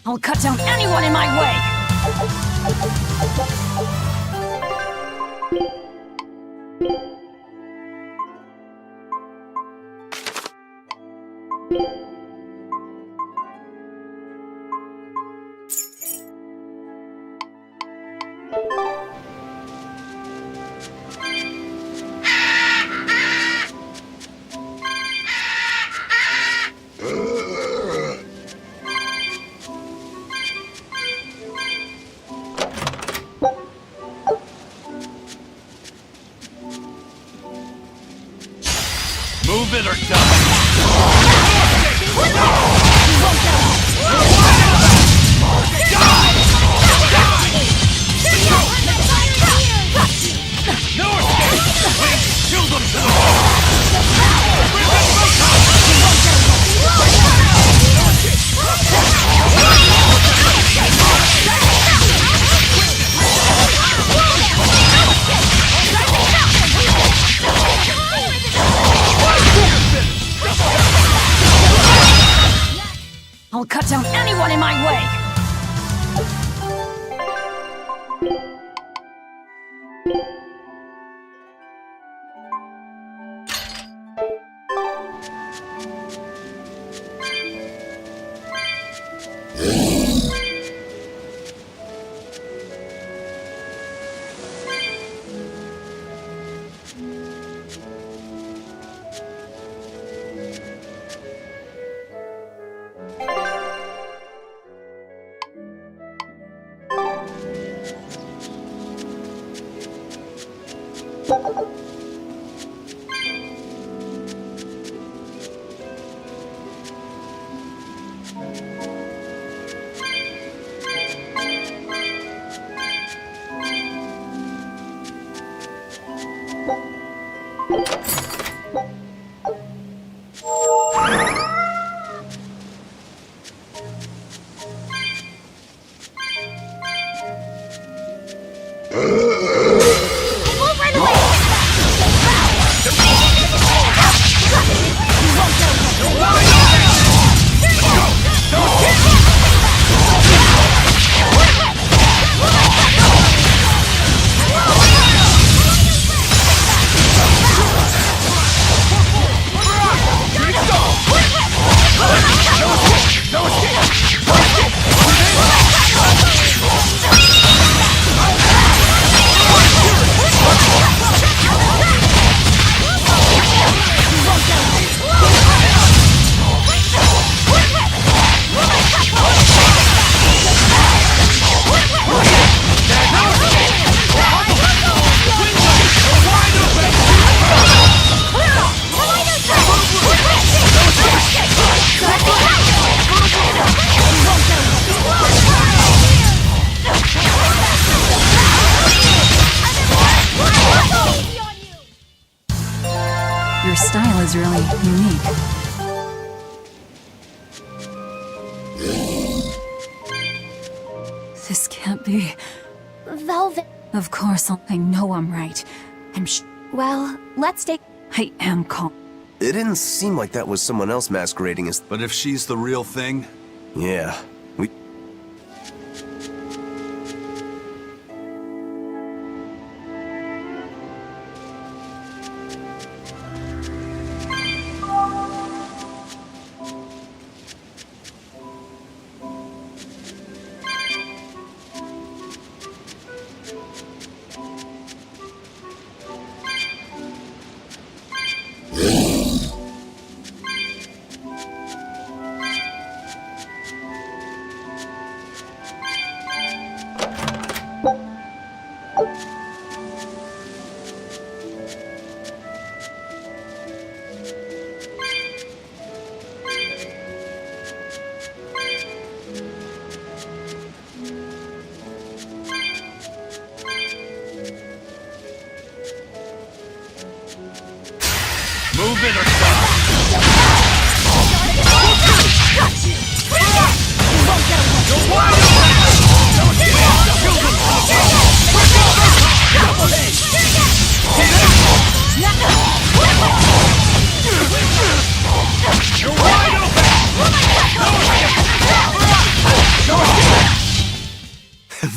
I'll cut down anyone in my way! Move it or die! No escape! Kill them to the I'll cut down anyone in my way! was really unique. This can't be... Velvet. Of course, I know I'm right. Well, let's take... I am calm. It didn't seem like that was someone else masquerading as... But if she's the real thing? Yeah, we... Move it or stop!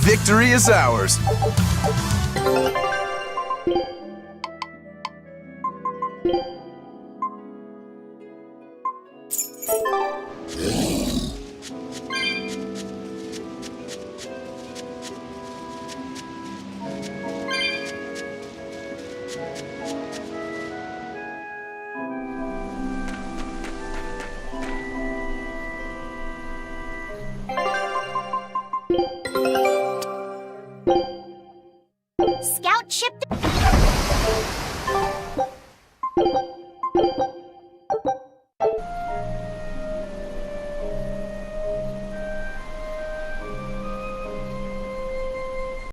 Victory is ours!